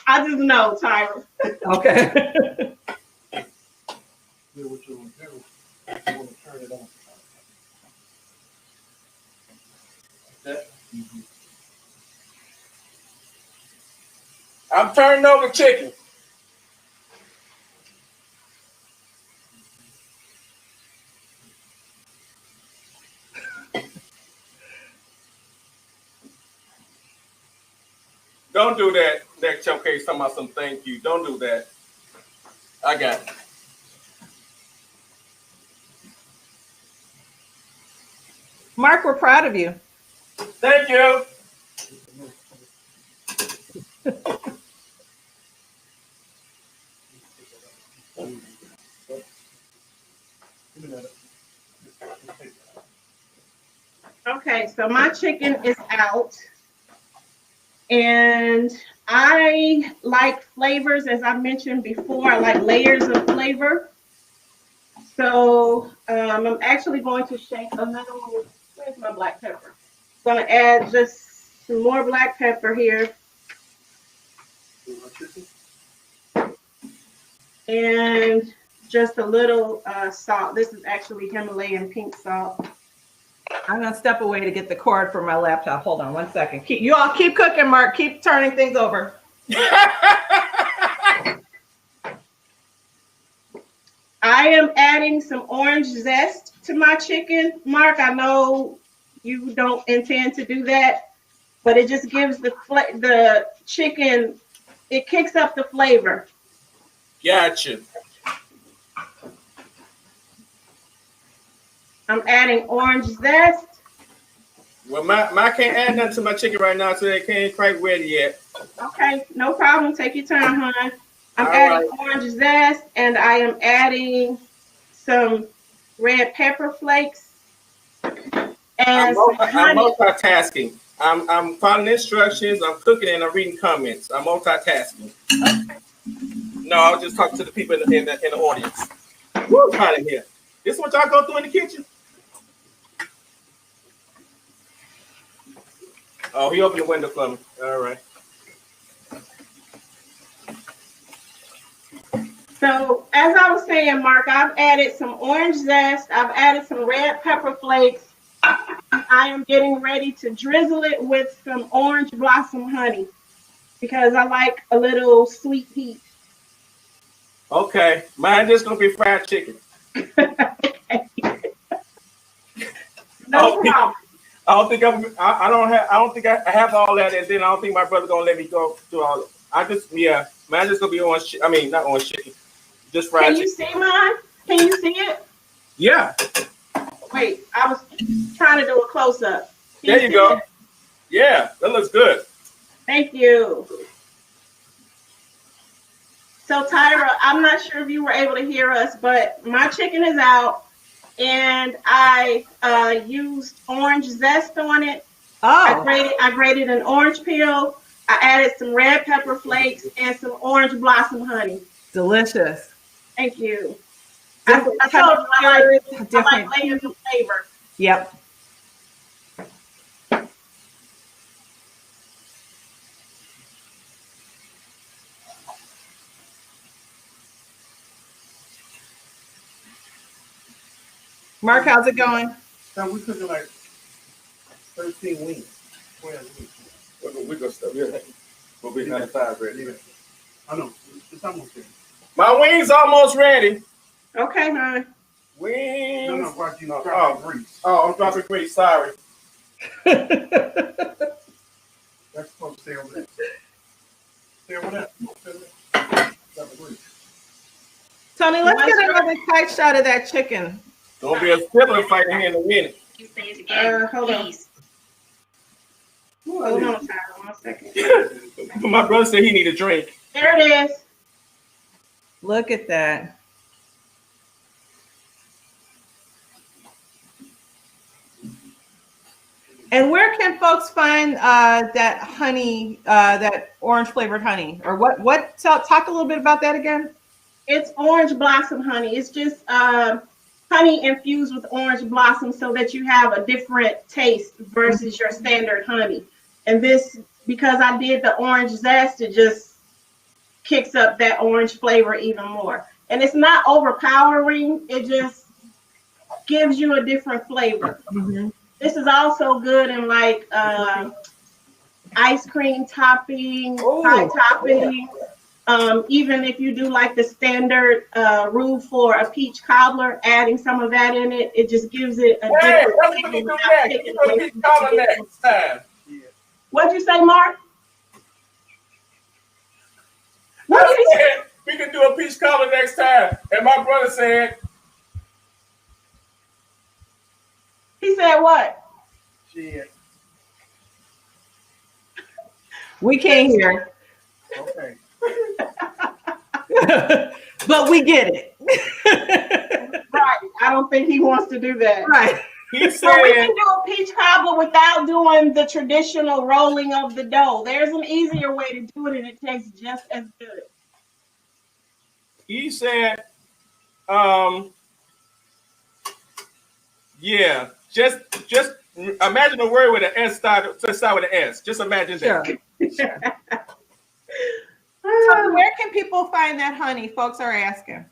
I just know, Tyra. Okay. I'm turning over chicken. Don't do that. That showcase talking about some thank you. Don't do that. I got it. Mark, we're proud of you. Thank you. Okay, so my chicken is out. And I like flavors, as I mentioned before. I like layers of flavor. So I'm actually going to shake a little. Where's my black pepper? I'm going to add just some more black pepper here. And just a little salt. This is actually Himalayan pink salt. I'm gonna step away to get the cord for my laptop. Hold on 1 second. You all keep cooking, Mark. Keep turning things over. I am adding some orange zest to my chicken. Mark, I know you don't intend to do that, but it just gives the chicken, it kicks up the flavor. Gotcha. I'm adding orange zest. Well, my can't add nothing to my chicken right now, so it can't quite ready yet. Okay, no problem. Take your time, hon. I'm All adding right. orange zest, and I am adding some red pepper flakes. And I'm honey. multitasking. I'm following instructions. I'm cooking and I'm reading comments. I'm multitasking. Okay. No, I'll just talk to the people in the audience. Woo, hot in here. This is what y'all go through in the kitchen. Oh, he opened the window for me. All right. So as I was saying, Mark, I've added some orange zest. I've added some red pepper flakes. I am getting ready to drizzle it with some orange blossom honey because I like a little sweet peach. Okay, mine just gonna be fried chicken. Okay. No problem. I don't think I have all that, and then I don't think my brother gonna let me go through all it. Mine's just gonna be orange. I mean, not orange chicken, just fried Can chicken. you see mine? Can you see it? Yeah. Wait, I was trying to do a close up. There you go. Yeah, that looks good. Thank you. So Tyra, I'm not sure if you were able to hear us, but my chicken is out, and I used orange zest on it. Oh, I grated an orange peel. I added some red pepper flakes and some orange blossom honey. delicious. Thank you. I told you I like layers of flavor. Yep. Mark, how's it going? Now we cooking like 13 wings. 12 wings. We gonna stop here. We'll be 95 ready. Yeah. I know. It's almost there. My wings almost ready. Okay, honey. Wings. No, watch you drop grease. Oh, I'm dropping grease. Sorry. That's supposed to stay over there. Stay over there. Drop the grease. Tony, let's get another tight shot of that chicken. Gonna be a sibling fight here in a minute. You say it again. Hold on. Hold on, Tyler. 1 second. My brother said he need a drink. There it is. Look at that. And where can folks find that honey, that orange flavored honey? Or what? Talk a little bit about that again. It's orange blossom honey. It's just honey infused with orange blossom so that you have a different taste versus your standard honey. And this, because I did the orange zest, it just kicks up that orange flavor even more. And it's not overpowering. It just gives you a different flavor. Mm-hmm. This is also good in like ice cream topping, pie topping. Even if you do like the standard rule for a peach cobbler, adding some of that in it, it just gives it a different flavor without taking away from the traditional. Next time. What'd you say, Mark? What did he say? We can do a peach cobbler next time. And my brother said, He said what? Shit. We can't hear. Okay. But we get it. Right. I don't think he wants to do that. Right. he So we said, can do a peach cobbler without doing the traditional rolling of the dough. There's an easier way to do it, and it tastes just as good. he said, yeah, just imagine a word with an S start with an S. Just imagine that. Sure. So where can people find that honey? Folks are asking.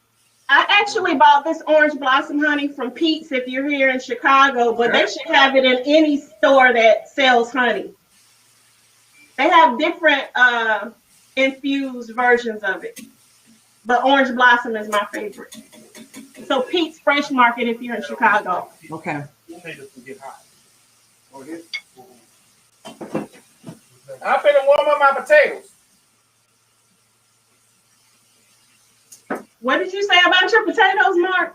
I actually bought this orange blossom honey from Pete's if you're here in Chicago, but they should have it in any store that sells honey. They have different infused versions of it, but orange blossom is my favorite. So Pete's Fresh Market if you're in Chicago. Okay. Get hot. I'm finna warm up my potatoes. What did you say about your potatoes, Mark?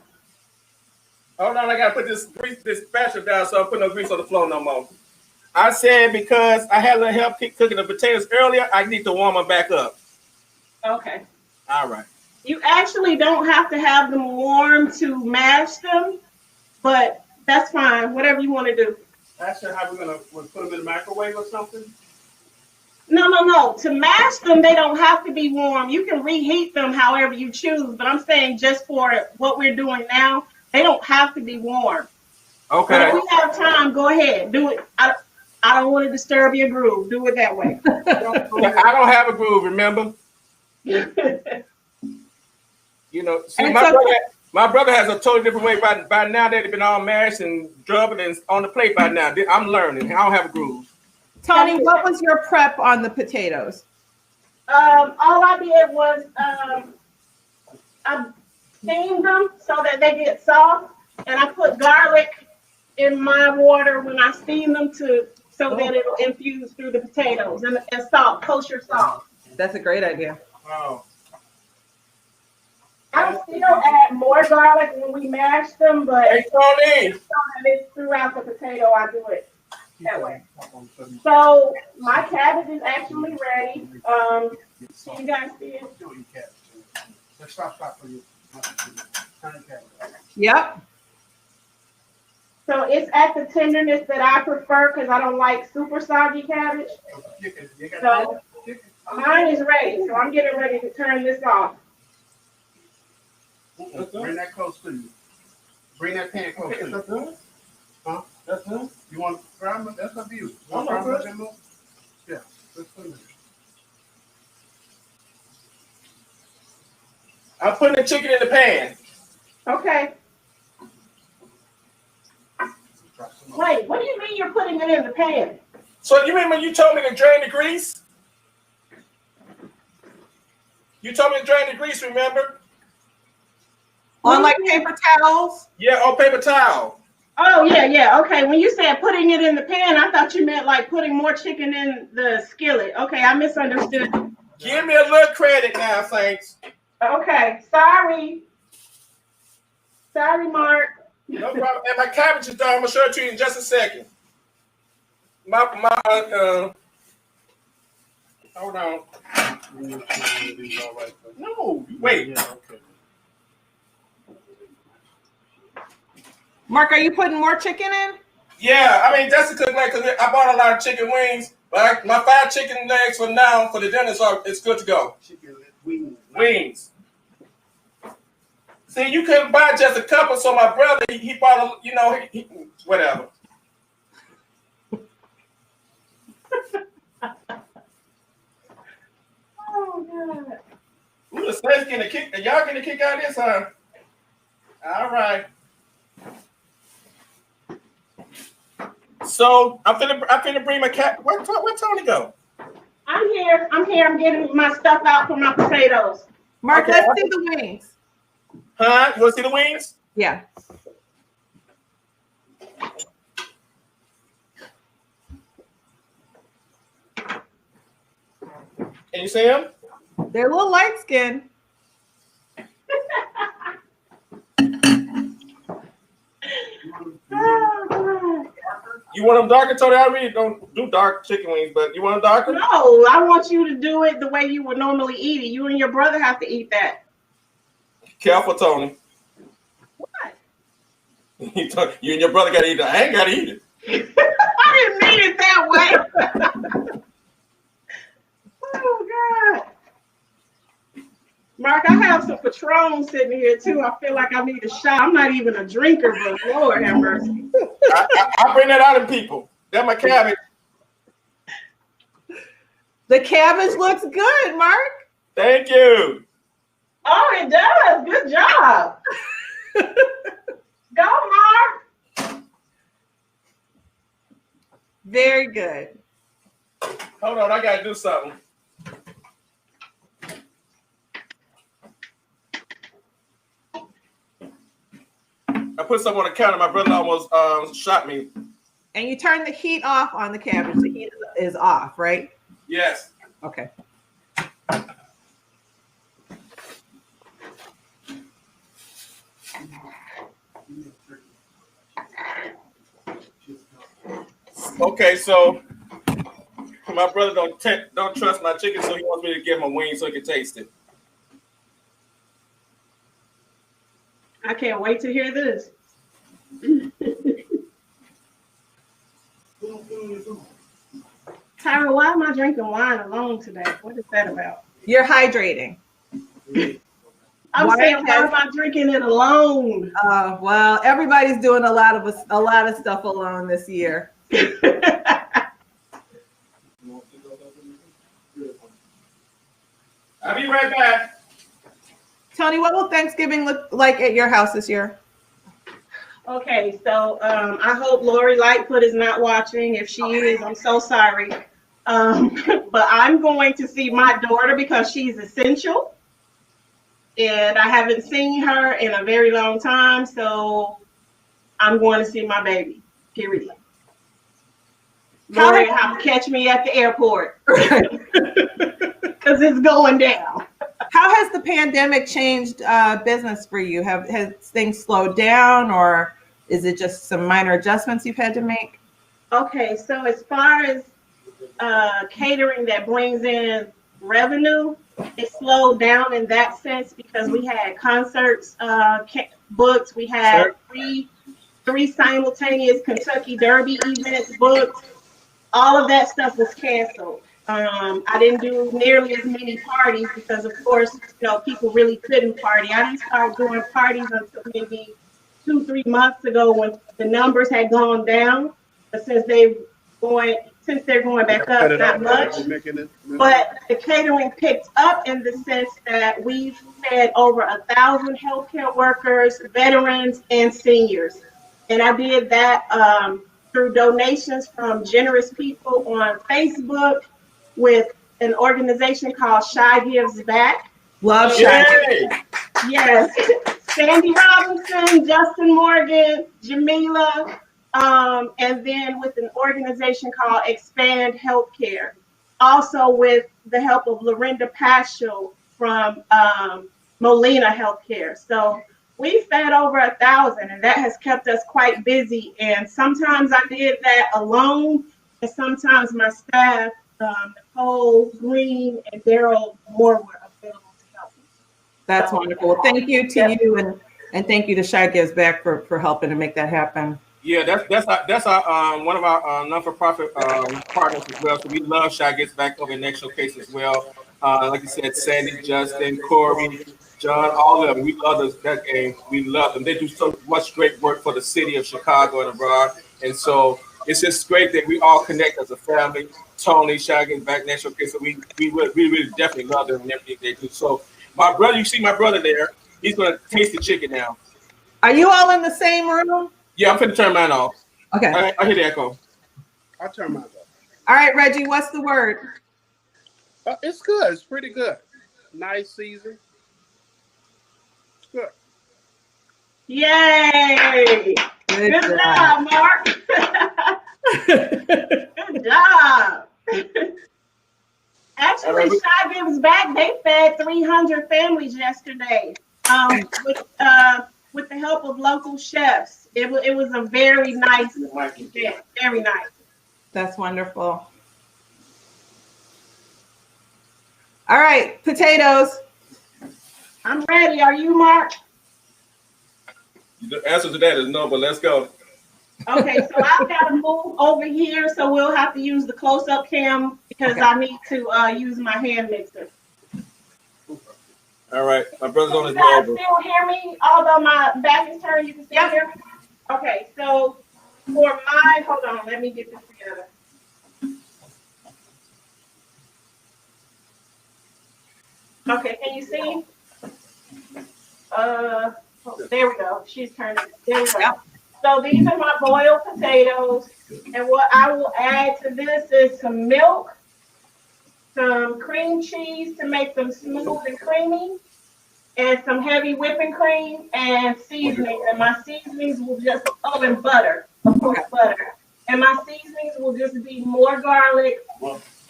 Hold on, I gotta put this spatula down so I don't put no grease on the floor no more. I said because I had a little help cooking the potatoes earlier, I need to warm them back up. Okay. All right. You actually don't have to have them warm to mash them, but that's fine. Whatever you want to do. That's how we're gonna put them in the microwave or something. No. To mash them, they don't have to be warm. You can reheat them however you choose. But I'm saying just for what we're doing now, they don't have to be warm. Okay. But if we have time, go ahead. Do it. I don't want to disturb your groove. Do it that way. I don't have a groove, remember? You know, see, my brother has a totally different way. By now, they've been all mashed and drubbed and on the plate by now. I'm learning. I don't have a groove. Tony, what was your prep on the potatoes? All I did was I steamed them so that they get soft, and I put garlic in my water when I steam them so that it'll infuse through the potatoes and salt, kosher salt. That's a great idea. Wow. I'll still add more garlic when we mash them, but Hey, Toni. so that it's throughout the potato, I do it that way. So my cabbage is actually ready. Can you guys see it? Let's stop for you. Yep. So it's at the tenderness that I prefer because I don't like super soggy cabbage. So mine is ready. So I'm getting ready to turn this off. Bring that close to you. Bring that pan close to you. Huh? That's good. You want to fry them? That's up to you. Want to fry them? Yeah. Let's put them. I'm putting the chicken in the pan. Okay. Wait, what do you mean you're putting it in the pan? So you mean when you told me to drain the grease? You told me to drain the grease, remember? On like paper towels? Yeah, on paper towel. Oh, yeah. Okay, when you said putting it in the pan, I thought you meant like putting more chicken in the skillet. Okay, I misunderstood. Give me a little credit now, Saints. Okay, sorry. Sorry, Mark. No problem. And my cabbage is done. I'm gonna show it to you in just a second. Hold on. No, wait. Yeah, okay. Mark, are you putting more chicken in? Yeah, I mean that's a good leg because I bought a lot of chicken wings. But my 5 chicken legs for now for the dinner, so it's good to go. Chicken wings. Wings. See, you couldn't buy just a couple, so my brother he bought whatever. Oh, God. Ooh, the Saints getting a kick. Y'all getting a kick out of this, huh? All right. So I'm finna bring my cat. Where Toni go? I'm here. I'm getting my stuff out for my potatoes. Mark, Okay. let's see the wings. Huh? You want to see the wings? Yeah. Can you see them? They're a little light skinned. Oh, God. You want them darker, Toni? I really don't do dark chicken wings, but you want them darker? No, I want you to do it the way you would normally eat it. You and your brother have to eat that. Careful, Toni. What? You and your brother got to eat it. I ain't got to eat it. I didn't mean it that way. Oh, God. Mark, I have some Patron sitting here, too. I feel like I need a shot. I'm not even a drinker, but Lord have mercy. I bring that out in people. That's my cabbage. The cabbage looks good, Mark. Thank you. Oh, it does. Good job. Go, Mark. Very good. Hold on, I got to do something. I put something on the counter. My brother almost shot me. And you turn the heat off on the cabbage. The heat is off, right? Yes. Okay. Okay, so my brother don't trust my chicken, so he wants me to give him a wing so he can taste it. I can't wait to hear this. Tyra, why am I drinking wine alone today? What is that about? You're hydrating. I'm saying, why am I drinking it alone? Well, everybody's doing a lot of stuff alone this year. I'll be right back. Toni, what will Thanksgiving look like at your house this year? Okay, so I hope Lori Lightfoot is not watching. If she is, I'm so sorry. But I'm going to see my daughter because she's essential. And I haven't seen her in a very long time, so I'm going to see my baby, period. Lori have to catch me at the airport because it's going down. How has the pandemic changed business for you? Has things slowed down, or is it just some minor adjustments you've had to make? Okay, so as far as catering that brings in revenue, it slowed down in that sense because we had concerts booked. We had three simultaneous Kentucky Derby events booked. All of that stuff was canceled. I didn't do nearly as many parties because, of course, people really couldn't party. I didn't start doing parties until maybe 2-3 months ago when the numbers had gone down. But since they're going back up, not much. But the catering picked up in the sense that we've fed over 1,000 healthcare workers, veterans, and seniors. And I did that through donations from generous people on Facebook with an organization called Shy Gives Back. Love Shy. Yay! Yes, Sandy Robinson, Justin Morgan, Jamila, and then with an organization called Expand Healthcare. Also with the help of Lorinda Paschal from Molina Healthcare. So we fed over 1,000, and that has kept us quite busy. And sometimes I did that alone, and sometimes my staff, Nicole Green and Daryl Moore, were available to help me. That's wonderful. Well, thank you to you, and thank you to Shy Gives Back for helping to make that happen. Yeah, that's our one of our non-for-profit partners as well. So we love Shy Gets Back over in Next Showcase as well. Like you said, Sandy, Justin, Corey, John, all of them. We love that game. We love them. They do so much great work for the city of Chicago and abroad. And so it's just great that we all connect as a family. Toni, Shy Gets Back, Next Showcase. So we really definitely love them and everything they do. So my brother, you see my brother there. He's gonna taste the chicken now. Are you all in the same room? Yeah, I'm finna turn mine off. Okay. I hear the echo. I'll turn mine off. All right, Reggie, what's the word? It's good. It's pretty good. Nice season. It's good. Yay! Good job, Mark. Good job. Actually, Shy Gives Back, they fed 300 families yesterday with the help of local chefs. It was a very nice event. Very nice. That's wonderful. All right, potatoes. I'm ready. Are you, Mark? The answer to that is no, but let's go. Okay, so I've got to move over here, so we'll have to use the close-up cam because I need to use my hand mixer. All right, my brother's on his way. You way. guys still hear me? Although my back is turned, you can still hear me? Okay, so for my, hold on, let me get this together. Okay, can you see? There we go. She's turned it. There we go. So these are my boiled potatoes. And what I will add to this is some milk, some cream cheese to make them smooth and creamy, and some heavy whipping cream and seasoning. And my seasonings will just, oh, and butter, of course, butter. And my seasonings will just be more garlic,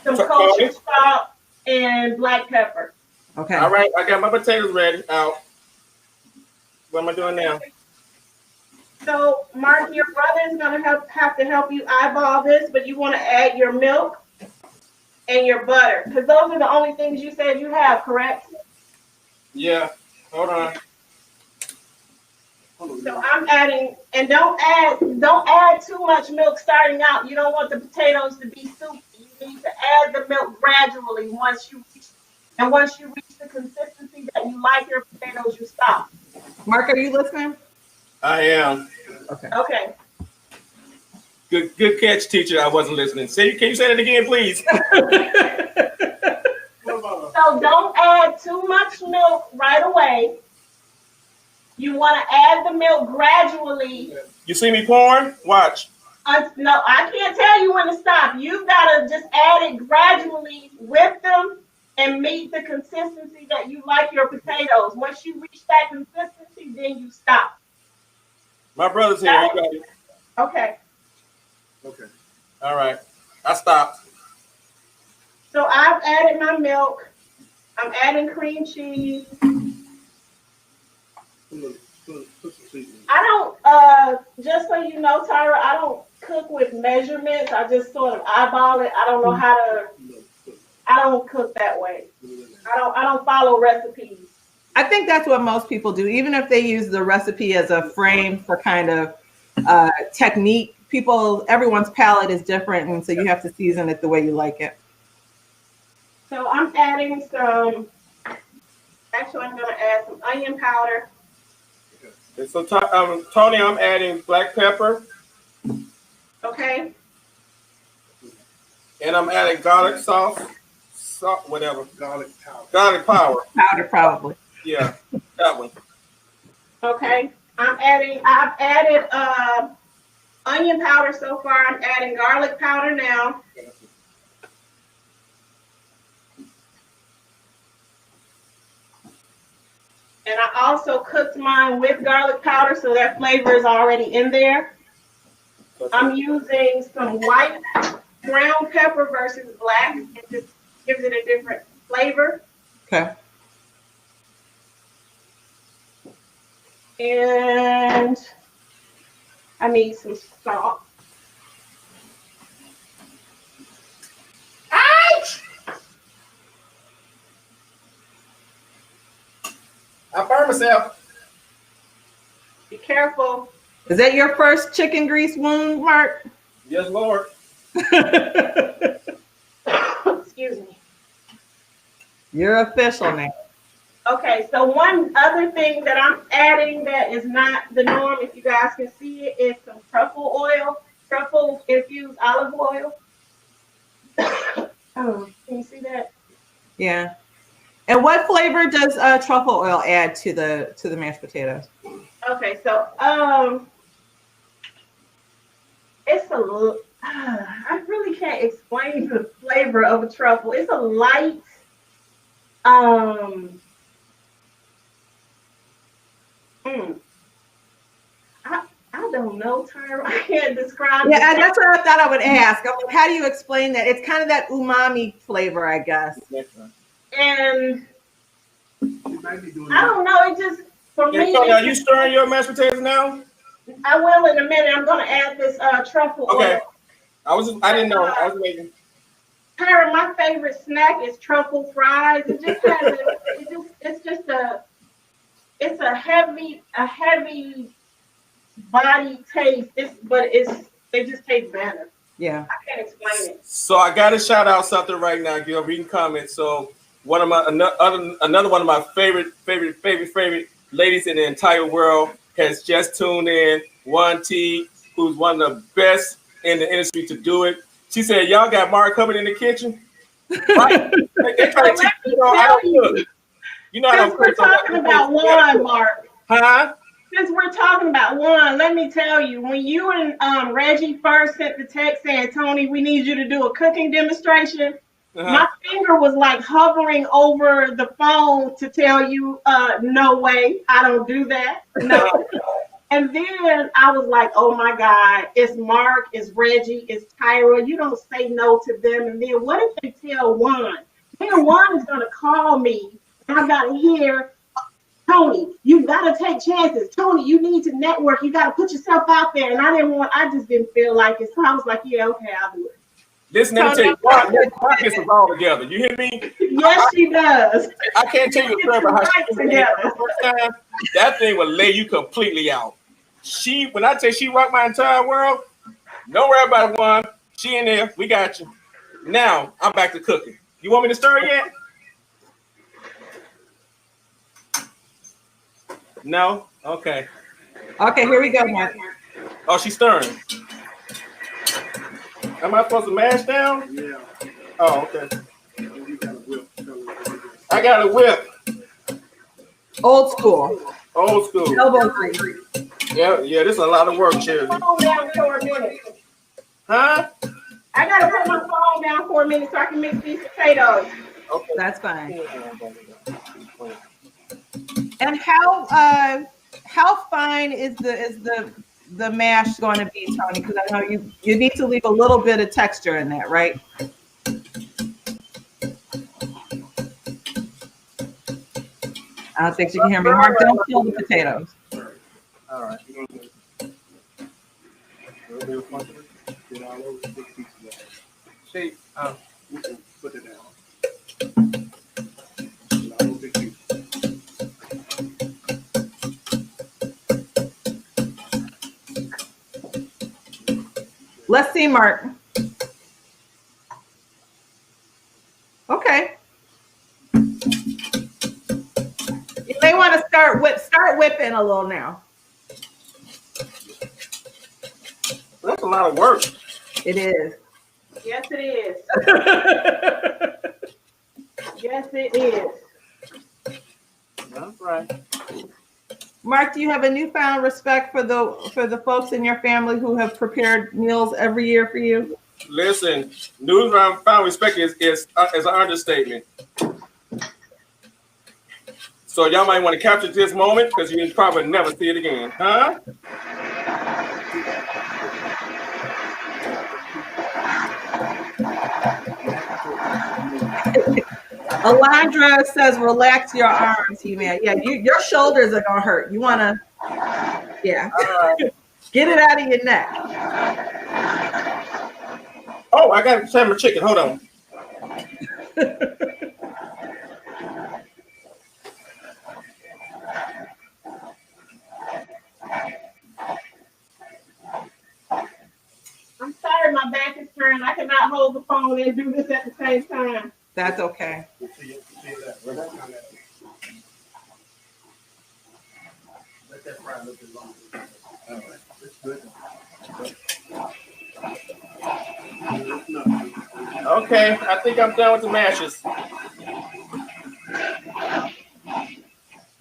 some kosher salt, and black pepper. Okay. All right, I got my potatoes ready. Out. What am I doing now? So, Mark, your brother is going to have to help you eyeball this, but you want to add your milk and your butter, because those are the only things you said you have, correct? Yeah. Hold on. So I'm adding, and don't add too much milk starting out. You don't want the potatoes to be soupy. You need to add the milk gradually once you reach the consistency that you like your potatoes, you stop. Mark, are you listening? I am. Okay. Okay. Good catch, teacher. I wasn't listening. Can you say that again, please? So don't add too much milk right away. You want to add the milk gradually. You see me pouring? Watch. No, I can't tell you when to stop. You've got to just add it gradually with them and meet the consistency that you like your potatoes. Once you reach that consistency, then you stop. My brother's here. He got it. Okay. Okay. All right. I stopped. So I've added my milk. I'm adding cream cheese. I don't, just so you know, Tyra, I don't cook with measurements. I just sort of eyeball it. I don't know how to, I don't cook that way. I don't follow recipes. I think that's what most people do. Even if they use the recipe as a frame for kind of technique, everyone's palate is different. And so you have to season it the way you like it. So I'm adding some, actually I'm going to add some onion powder. And so, Toni, I'm adding black pepper. Okay. And I'm adding garlic sauce. Salt, whatever. Garlic powder. Garlic power. Powder, probably. Yeah, that one. Okay. I've added onion powder so far. I'm adding garlic powder now. And I also cooked mine with garlic powder, so that flavor is already in there. I'm using some white ground pepper versus black. It just gives it a different flavor. Okay. And I need some salt. I burned myself. Be careful. Is that your first chicken grease wound, Mark? Yes, Lord. Excuse me. You're official now. Okay, so one other thing that I'm adding that is not the norm, if you guys can see it, is some truffle oil, truffle infused olive oil. Can you see that? Yeah. And what flavor does truffle oil add to the mashed potatoes? Okay, so it's a I really can't explain the flavor of a truffle. It's a light I don't know, Tyra. I can't describe Yeah, it. that's what I thought I would ask. I'm like, how do you explain that? It's kind of that umami flavor, I guess. And You might be doing I don't know, it just for me. Toni, are you stirring your mashed potatoes now? I will in a minute. I'm gonna add this truffle Okay. oil. I didn't know. I was waiting. Tyra, my favorite snack is truffle fries. It just has it's a heavy body taste. They just taste better. Yeah. I can't explain it. So I got to shout out something right now, Gil. Reading comments. So another one of my favorite ladies in the entire world has just tuned in. 1T, who's one of the best in the industry to do it. She said, "Y'all got Mark Hubbard in the kitchen." Right? They try to teach you. I don't cook. You know I don't Since we're cook. talking about one, Mark. Huh? Since we're talking about one, let me tell you, when you and Reggie first sent the text saying, "Toni, we need you to do a cooking demonstration," my finger was like hovering over the phone to tell you, no way, I don't do that. No. And then I was like, oh my God, it's Mark, it's Reggie, it's Tyra. You don't say no to them. And then what if they tell Juan? Then Juan is going to call me and I got to hear, "Toni, you got to take chances. Toni, you need to network. You got to put yourself out there." And I just didn't feel like it. So I was like, yeah, okay, I'll do it. Listen, let me tell you, Mark gets us all together. You hear me? Yes, she does. I can't tell you a story about how she Together. the first time. That thing will lay you completely out. When I tell you she rocked my entire world, don't worry about it, one. She in there. We got you. Now I'm back to cooking. You want me to stir it yet? No? Okay. Okay, here we go, Mark. Oh, she's stirring. Am I supposed to mash down? Yeah. Oh, okay. You got a whip. I got a whip. Old school. Old school. Elbow grease. Yeah, this is a lot of work, Cherry. Phone down for a minute. Huh? I gotta put my phone down for a minute so I can mix these potatoes. Okay. That's fine. And how fine is the mash going to be, Toni? Because I know you need to leave a little bit of texture in that, right? I don't think you can hear me. Mark, don't kill the potatoes. All right. See, Put it down. Let's see, Mark. Okay. You may want to start whipping a little now. that's a lot of work. It is. Yes, it is. Yes, it is. That's right. Mark, do you have a newfound respect for the folks in your family who have prepared meals every year for you? Listen, newfound respect is an understatement. So y'all might want to capture this moment because you probably never see it again, huh? Alondra says, relax your arms, He-Man. Yeah, your shoulders are going to hurt. You want to, yeah. Get it out of your neck. Oh, I got salmon chicken. Hold on. I'm sorry, my back is turned. I cannot hold the phone and do this at the same time. That's okay. Let that fry a little bit longer. All right, that's good. Okay, I think I'm done with the mashes.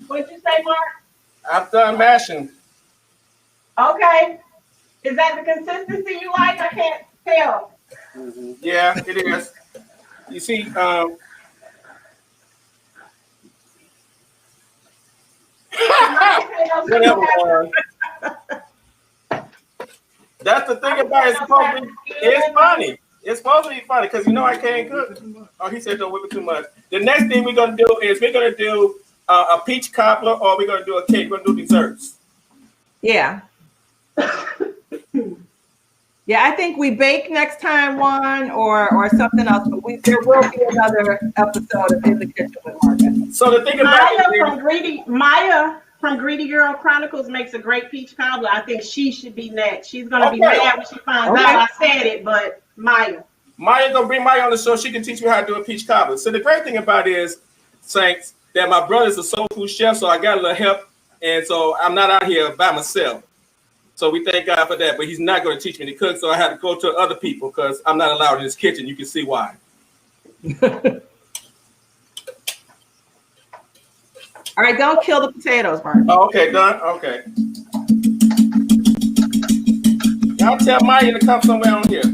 What'd you say, Mark? I'm done mashing. Okay. Is that the consistency you like? I can't tell. Yeah, it is. You see, whatever. That's the thing about it. It's funny. It's supposed to be funny because you know I can't cook. Oh, he said don't whip it too much. The next thing we're gonna do is we're gonna do a peach cobbler, or we're gonna do a cake. We're gonna do desserts. Yeah. Yeah, I think we bake next time, Juan, or something else. But there will be another episode of In the Kitchen with Margaret. So the thing about Maya from Greedy Girl Chronicles makes a great peach cobbler. I think she should be next. She's gonna be mad when she finds out I said it, but Maya gonna bring Maya on the show. She can teach me how to do a peach cobbler. So the great thing about it is, Saints, that my brother's a soul food chef, so I got a little help, and so I'm not out here by myself. So we thank God for that. But he's not going to teach me to cook, so I had to go to other people because I'm not allowed in his kitchen. You can see why. All right, don't kill the potatoes, Mark. Oh, okay, done. Okay. Y'all tell Maya to come somewhere on here.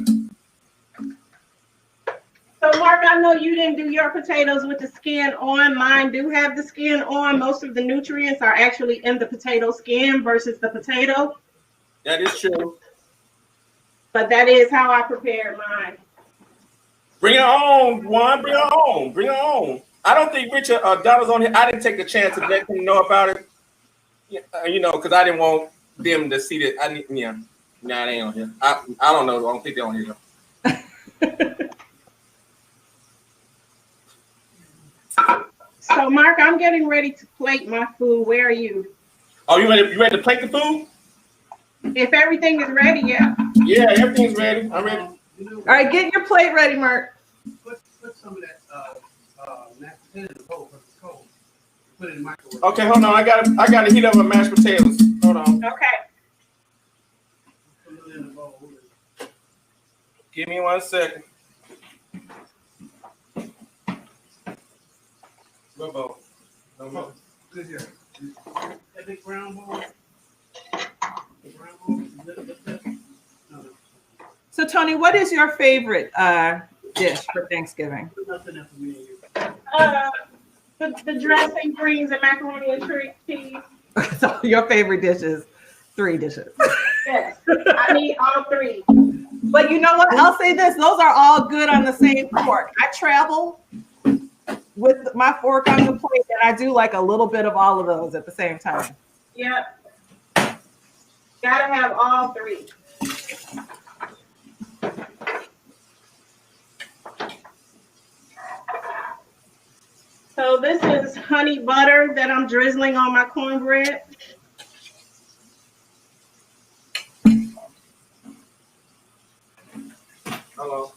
So, Mark, I know you didn't do your potatoes with the skin on. Mine do have the skin on. Most of the nutrients are actually in the potato skin versus the potato. That is true. But that is how I prepared mine. Bring her on, Juan. Bring her on. Bring her on. I don't think Richard Donald's on here. I didn't take the chance to let him know about it. You know, because I didn't want them to see that. They ain't on here. I don't know. I don't think they're on here. So, Mark, I'm getting ready to plate my food. Where are you? Oh, you ready to plate the food? If everything is ready, yeah. Yeah, everything's ready. I'm ready. All right, get your plate ready, Mark. Put some of that mashed potatoes in the bowl because it's cold. Put it in the microwave. Okay, hold on. I gotta heat up my mashed potatoes. Hold on. Okay. Put it in the bowl. Give me 1 second. What bowl? No. Good here. That big brown bowl. The brown bowl. No. So, Toni, what is your favorite dish for Thanksgiving? Nothing else for me. The dressing, greens, and macaroni and cheese. So your favorite dish is 3 dishes. Yes, I need all 3. But you know what? I'll say this. Those are all good on the same fork. I travel with my fork on the plate, and I do like a little bit of all of those at the same time. Yep. Gotta have all 3. So this is honey butter that I'm drizzling on my cornbread. Hello.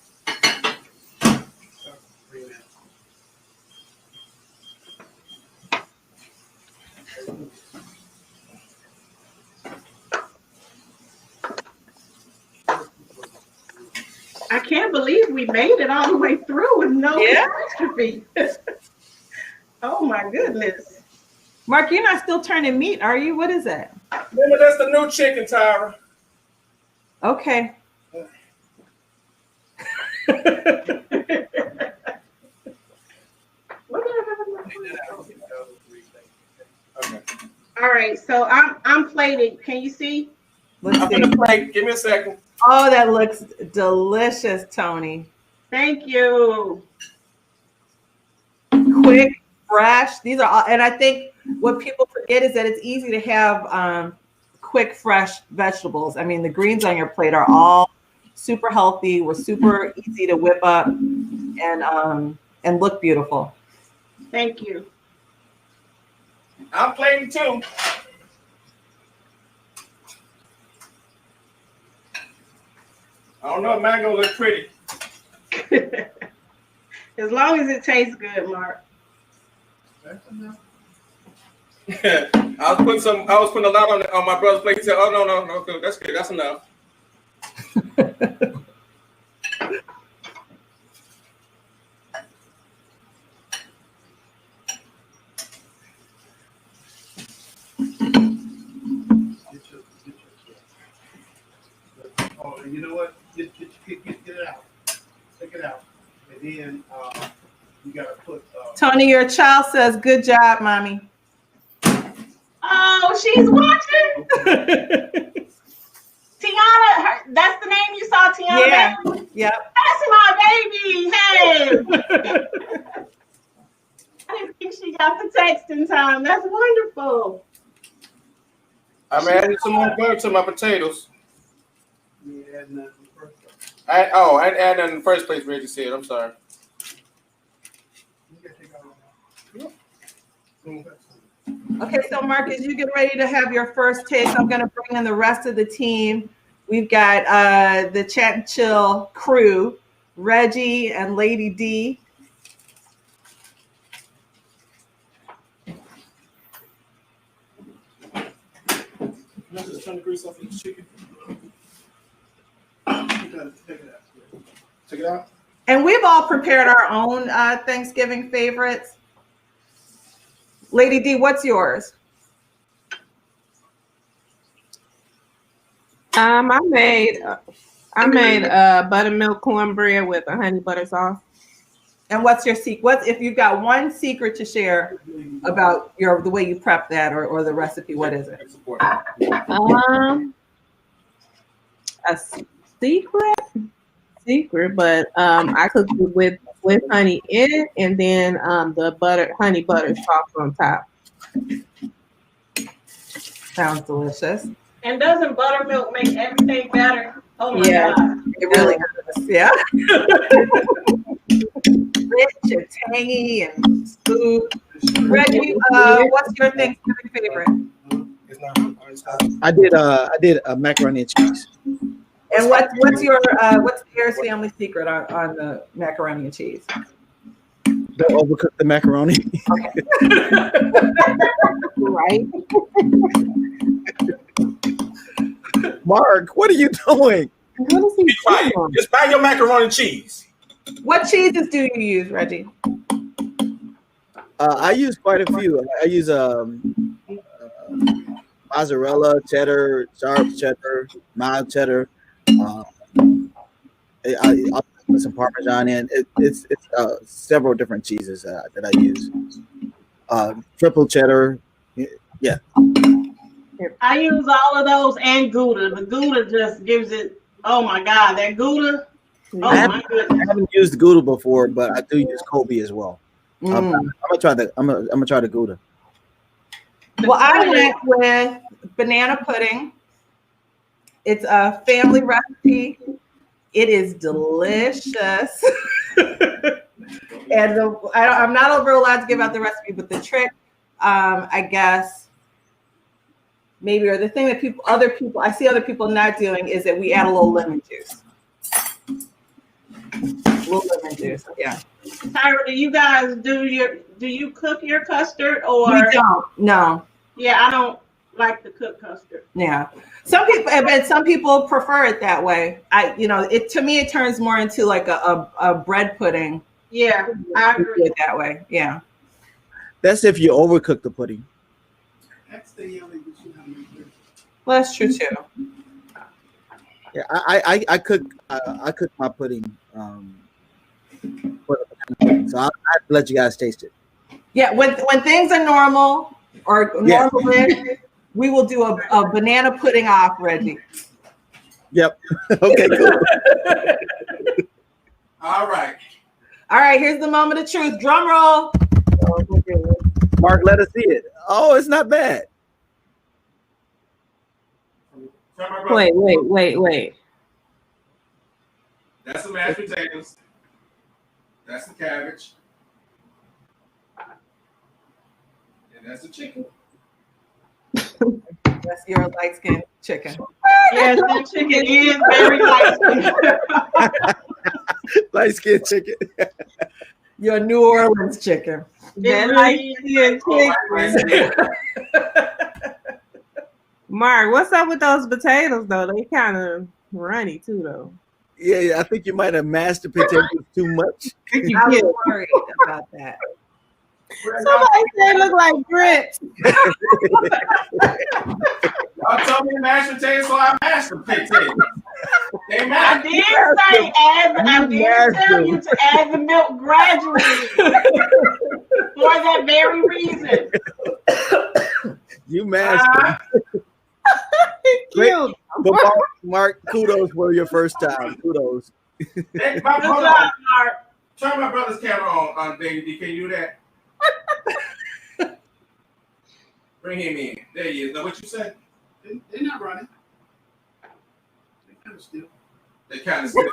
I can't believe we made it all the way through with no catastrophe. Oh my goodness. Mark, you're not still turning meat, are you? What is that? Remember, that's the new chicken, Tyra. Okay. Okay. All right, so I'm plated. Can you see? Let's I'm see. gonna plate. Give me a second. Oh, that looks delicious, Toni. Thank you. Quick, fresh. These are all, and I think what people forget is that it's easy to have quick, fresh vegetables. I mean, the greens on your plate are all super healthy. We're super easy to whip up and look beautiful. Thank you. I'm plating too. I don't know if mine gonna look pretty. As long as it tastes good, Mark. I was putting a lot on my brother's plate. He said, "Oh no, that's good. That's enough." Oh, you know what? Get it out. Take it out. And then you gotta put Toni, your child says, "Good job, mommy." Oh, she's watching. Tiana, that's the name you saw, Tiana? Yeah. Bailey? Yep. That's my baby. Hey. I didn't think she got the text in time. That's wonderful. I'm adding some more butter to my potatoes. yeah, and the first I didn't add that in the first place. Reggie said, "I'm sorry." you gotta take out Okay, so Marcus, you get ready to have your first taste. I'm going to bring in the rest of the team. We've got the Chat and Chill crew, Reggie and Lady D. I'm just trying to grease off this chicken. take it out. Check it out. And we've all prepared our own Thanksgiving favorites. Lady D, what's yours? I made buttermilk cornbread with a honey butter sauce. And what's your secret? What if you've got one secret to share about the way you prep that or the recipe? What is it? A secret, but I cook it with honey in it, and then the honey butter sauce on top. Sounds delicious. And doesn't buttermilk make everything better? Oh my Yeah. God. It really does. Yeah. Rich and tangy and smooth. Reggie, what's your Thanksgiving favorite? I did a macaroni and cheese. And what's the Harris family secret on the macaroni and cheese? Don't overcook the macaroni. Right? Mark, what are you doing? What is he Be quiet. doing? Just buy your macaroni and cheese. What cheeses do you use, Reggie? I use quite a few. I use mozzarella, cheddar, sharp cheddar, mild cheddar. I'll put some Parmesan in. It's several different cheeses that I use. Triple cheddar. Yeah. I use all of those and Gouda. The Gouda just gives it, oh my God, that Gouda. Oh I my goodness. haven't used Gouda before, but I do use Kobe as well. I'm gonna try the Gouda. Well, I went with banana pudding. It's a family recipe. It is delicious. And I'm not allowed to give out the recipe, but the trick, I guess, maybe, or the thing that I see other people not doing is that we add a little lemon juice. Yeah. Tyra, do you guys do you cook your custard or? We don't. No. Yeah, I don't like to cook custard. Yeah. Some people prefer it that way. To me it turns more into like a bread pudding. Yeah, I agree. It that way. Yeah. That's if you overcook the pudding. That's the yelling that you have to do. Well, that's true too. Yeah, I cook my pudding. For the pudding, so I'll let you guys taste it. Yeah, when things are normal or Yeah. normal, we will do a banana pudding off, Reggie. Yep. Okay, cool. All right. All right, here's the moment of truth. Drum roll. Mark, let us see it. Oh, it's not bad. Wait. That's the mashed potatoes. That's the cabbage. And that's the chicken. That's your light skinned chicken. Yes, that chicken is very light. Light skin chicken. Your New Orleans chicken. That really light-skinned chicken. Mark, what's up with those potatoes though? They kind of runny too though. Yeah, I think you might have mashed the potatoes too much. I was worried about that. Somebody said it look like grits. Y'all told me to mash potatoes, so I mashed the potatoes. They I mashed. did say I did tell you to add the milk gradually for that very reason. You mashed them. Cute. But Mark, kudos for your first time. Kudos. Hey, Good job, Mark. Turn my brother's camera on, baby. Can you do that? Bring him in. There he is. Now, what you say? They're not running. They kind of still. They kind of still.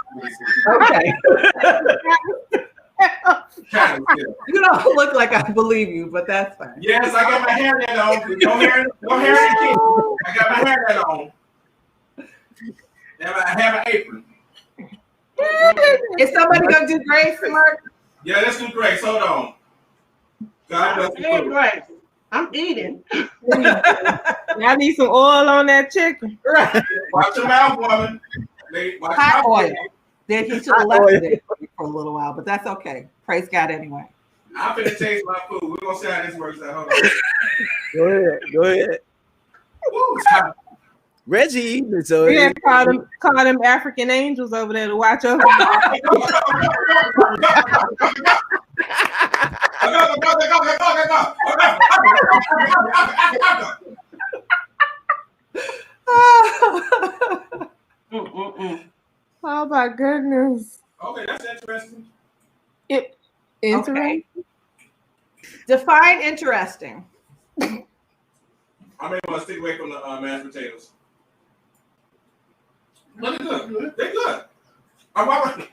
Okay. Kind of still. You don't look like I believe you, but that's fine. Yes, I got my hairnet on. No hair in the king. I got my hairnet on. And I have an apron. Is somebody gonna do grace, Mark? Yeah, let's do grace. Hold on. God bless you. Hey, Grace, I'm eating. I need some oil on that chicken. Right. Watch your mouth, woman. Watch Hot your oil. mouth. Then he should have left it for a little while, but that's okay. Praise God anyway. I'm finna taste my food. We're gonna see how this works out. Hold on. Go ahead. Woo, it's hot. Reggie eating it, so Yeah, call them African angels over there to watch over. Oh my goodness. Okay, that's interesting. Interesting. Okay. Define interesting. I may want to stick away from the mashed potatoes. But they're good. They're good. I want to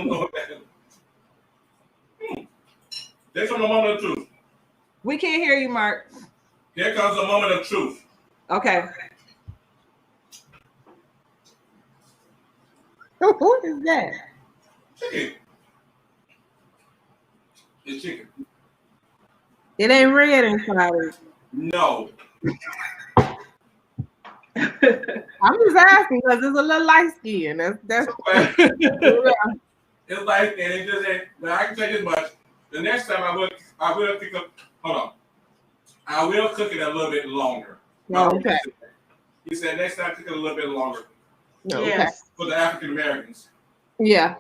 know that. There's a moment of truth. We can't hear you, Mark. Here comes a moment of truth. Okay. What is that? Chicken. It's chicken. It ain't red inside. No. I'm just asking because it's a little light skin. That's It's like, and it just ain't. Now I can tell you this much. The next time I will pick up. Hold on. I will cook it a little bit longer. okay. You said next time cook it a little bit longer Okay. Yes. for the African Americans. Yeah.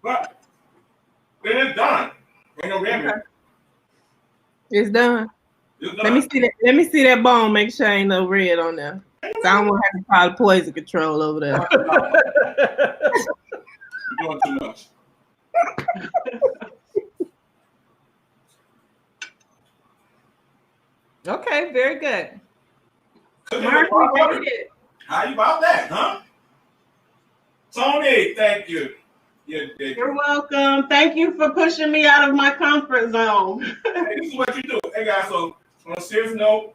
But then it's done. Ain't no remedy. It's done. It's Let me done. see that. Let me see that bone. Make sure ain't no red on there. So I don't want to have to file poison control over there. You're doing too much. Okay, very good. Mark, we made it. How you about that, huh? Toni, thank you. You're welcome. Thank you for pushing me out of my comfort zone. Hey, this is what you do. Hey guys, so on a serious note,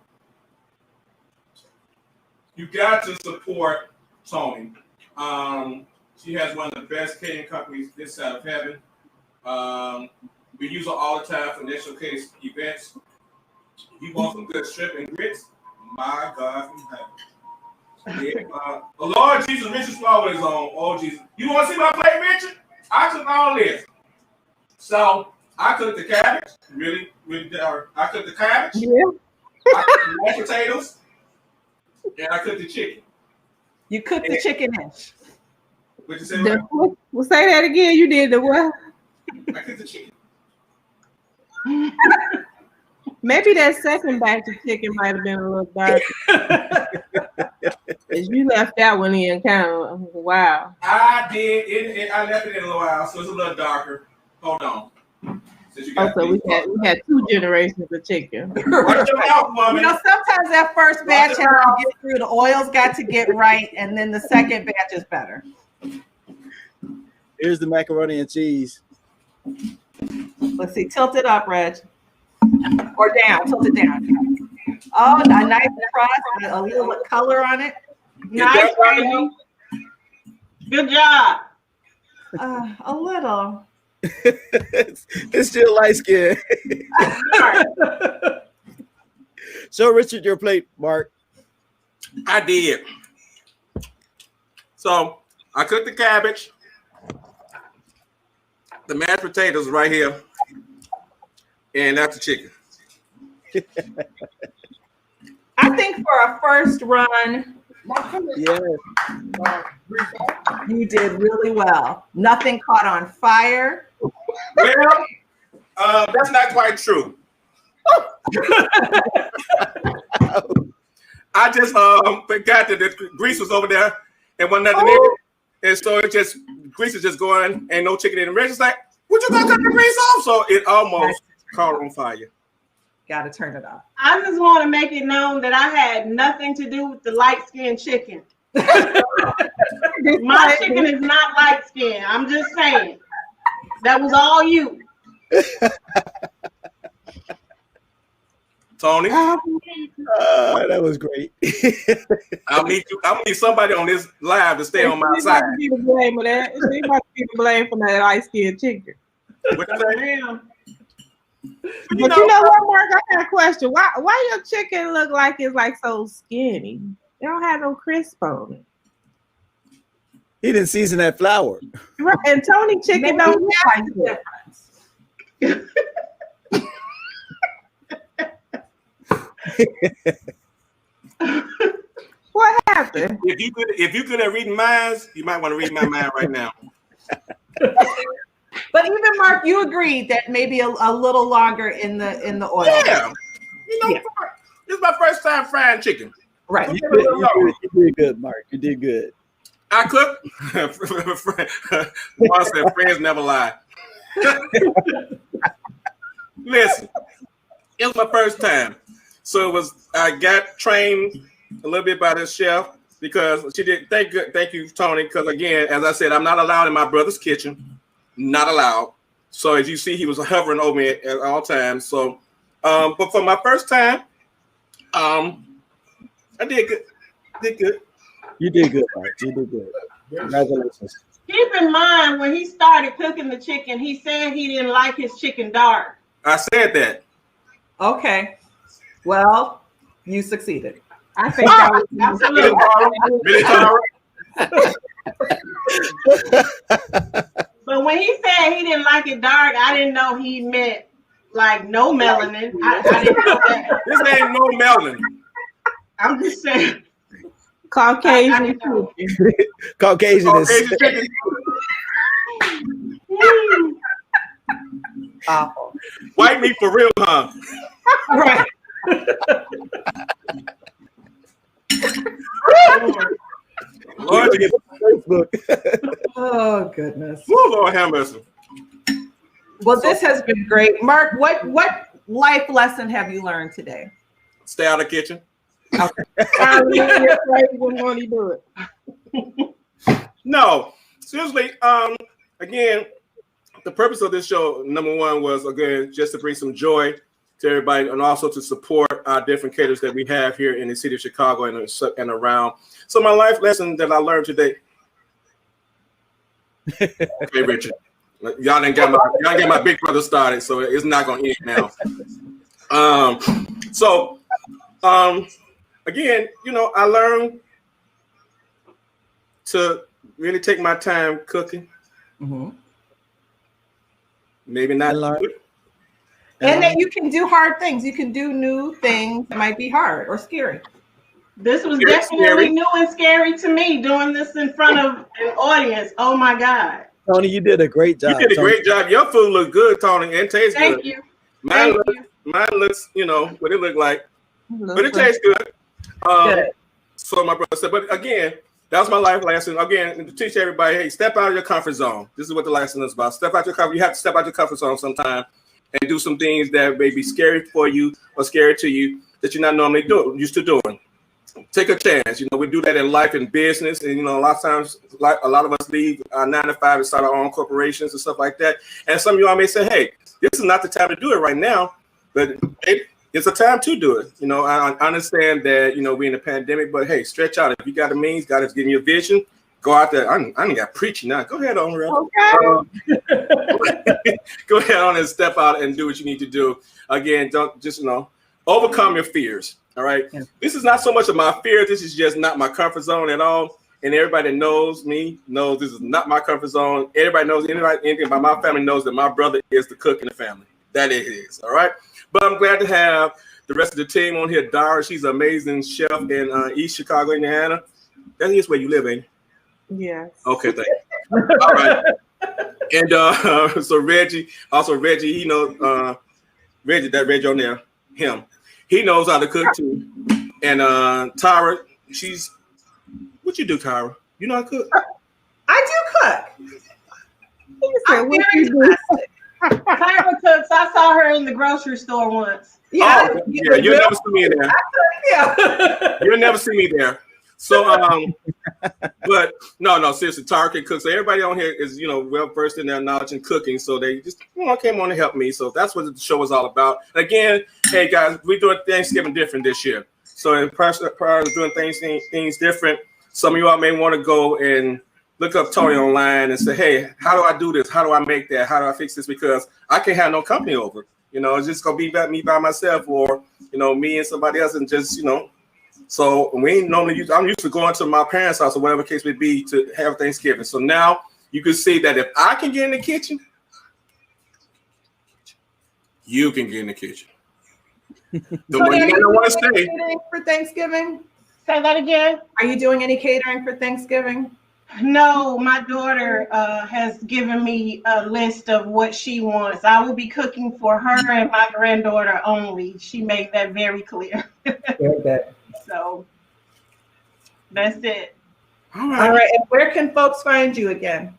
you got to support Toni. She has one of the best catering companies this side of heaven. We use her all the time for national catering events. You want some good shrimp and grits? My God from heaven. Yeah, the Lord Jesus, Richard Small with his own. Oh Jesus. You want to see my plate, Richard? I took all this. So I cooked the cabbage. Really, I cooked the cabbage. Yeah. I cooked the mashed potatoes. And I cooked the chicken. You cooked the chicken-ish. What you say? Well, say that again. You did the what? I cooked the chicken. Maybe that second batch of chicken might have been a little dark. You left that one in kind of wow. I did. I left it in a little while, so it's a little darker. Hold on. Also, we had 2 generations of chicken. Watch your mouth, woman. Sometimes that first batch has to get through. The oil's got to get right, and then the second batch is better. Here's the macaroni and cheese. Let's see. Tilt it up, Reg. Or down. Tilt it down. Oh, a nice crust, a little color on it. Nice, baby. Good job. A little. It's still light skin. Show Richard your plate, Mark. I did. So I cooked the cabbage, the mashed potatoes right here, and that's the chicken. I think for a first run, Yeah. you did really well. Nothing caught on fire. Well, that's not quite true. I just forgot that the grease was over there and wasn't nothing in it. And so grease is just going and no chicken in the red. It's like, what you gonna cut the grease off? So it almost caught on fire. Gotta turn it off. I just want to make it known that I had nothing to do with the light-skinned chicken. My chicken is not light-skinned. I'm just saying. That was all you. Toni, That was great. I'll need somebody on this live to stay on my side. She might be the blame of that. She might be the blame for that light-skinned chicken. What you say? But you know what, Mark? I got a question. Why your chicken look like it's like so skinny? It don't have no crisp on it. He didn't season that flour. Right, and Toni chicken don't look like that. What happened? If you could have reading minds, you might want to read my mind right now. But even Mark, you agreed that maybe a little longer in the oil. Yeah, this is my first time frying chicken. Right. You did good, Mark. You did good. I cook. Mom said, "Friends never lie." Listen, it was my first time, so I got trained a little bit by this chef because she did. Thank you, Toni. Because again, as I said, I'm not allowed in my brother's kitchen. Not allowed. So as you see, he was hovering over me at all times. So, but for my first time, I did good. You did good, Mark. You did good. Congratulations. Keep in mind, when he started cooking the chicken, he said he didn't like his chicken dark. I said that. Okay. Well, you succeeded. I think that was Absolutely. Really, Tara? But when he said he didn't like it dark, I didn't know he meant like no melanin. I didn't know that. This ain't no melanin. I'm just saying. Caucasian chicken. Caucasian is Chicken. Awful. White meat for real, huh? Right. Lord, Facebook. Oh goodness. Woo, Lord have mercy. Well, this has been great. Mark, what life lesson have you learned today? Stay out of the kitchen. When he do it. No, seriously. Again, the purpose of this show, number one, was again just to bring some joy to everybody, and also to support our different caterers that we have here in the city of Chicago and around. So, my life lesson that I learned today. Okay, Richard, y'all didn't get my big brother started, so it's not gonna end now. Again, I learned to really take my time cooking. Mm-hmm. Maybe not And that you can do hard things. You can do new things that might be hard or scary. This was Scary, definitely scary. new and scary to me, doing this in front of an audience. Oh my God. Tony, you did a great job. You did a Tony. great job. Your food looked good, Tony, and tastes Thank good. you. Mine, Thank you. mine looks, you know, what it looked like, but it Good. tastes good. Good. So my brother said, but again, that was my life lesson. Again, to teach everybody, hey, step out of your comfort zone. This is what the lesson is about. Step out your comfort. You have to step out your comfort zone sometime and do some things that may be scary for you or scary to you that you're not normally used to doing. Take a chance. You know, we do that in life and business, and you know, a lot of times, like a lot of us leave 9 to 5 and start our own corporations and stuff like that. And some of y'all may say, hey, this is not the time to do it right now, but it's a time to do it. You know, I understand that, you know, we're in a pandemic, but hey, stretch out. If you got the means, God is giving you a vision, go out there. I ain't got preaching now. Go ahead on, Rev. Okay. Go ahead on and step out and do what you need to do. Again, don't just, you know, overcome your fears. All right. Yeah. This is not so much of my fear. This is just not my comfort zone at all. And everybody that knows me knows this is not my comfort zone. Everybody knows anything about my family knows that my brother is the cook in the family. That it is. All right. But I'm glad to have the rest of the team on here. Dara, she's an amazing chef in East Chicago, Indiana. That is where you live, ain't you? Yes. Okay, thank you. All right. And so Reggie, he knows Reggie on there, him. He knows how to cook too. And Tyra, what you do, Tyra? You know how to cook? I do cook. I'm very domestic. Tyra cooks. I saw her in the grocery store once. Yeah, yeah, you'll never see me in there. Yeah. You'll never see me there. So, but no, seriously, Tyra can cook. So everybody on here is, you know, well versed in their knowledge in cooking. So they just, you know, came on to help me. So that's what the show is all about. Again, hey guys, we're doing Thanksgiving different this year. So prior to doing things different, some of you all may want to go and look up Toni online and say, hey, how do I do this? How do I make that? How do I fix this? Because I can't have no company over. You know, it's just gonna be me by myself, or you know, me and somebody else, and just, you know. So we ain't normally I'm used to going to my parents' house or whatever case may be to have Thanksgiving. So now you can see that if I can get in the kitchen, you can get in the kitchen. The one thing I want to say for Thanksgiving. Say that again. Are you doing any catering for Thanksgiving? No, my daughter has given me a list of what she wants. I will be cooking for her and my granddaughter only. She made that very clear. Very good. So that's it. All right. And where can folks find you again?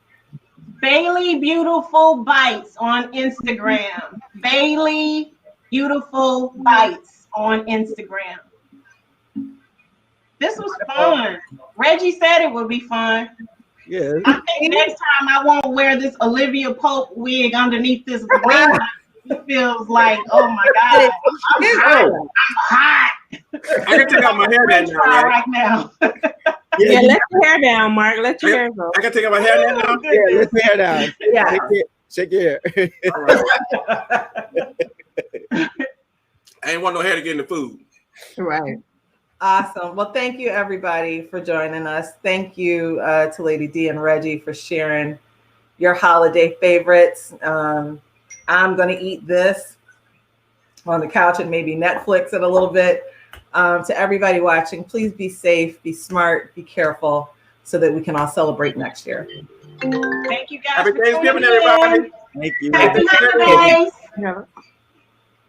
Bailey Beautiful Bites on Instagram. Bailey Beautiful Bites on Instagram. This was fun. Reggie said it would be fun. Yeah. I think next time I won't wear this Olivia Pope wig underneath this ring. It feels like, oh my God, I'm hot. I can take out my hair right now. Yeah, let your hair down, Mark. Let your hair go. I can take out my hair now. Yeah, let your hair down. Yeah. Shake your hair. All right. I ain't want no hair to get in the food. Right. Awesome. Well, thank you everybody for joining us. Thank you to Lady D and Reggie for sharing your holiday favorites. I'm going to eat this on the couch and maybe Netflix it a little bit. To everybody watching, please be safe, be smart, be careful so that we can all celebrate next year. Thank you guys. Happy Thanksgiving, everybody. Thank you. Happy holidays. Yeah.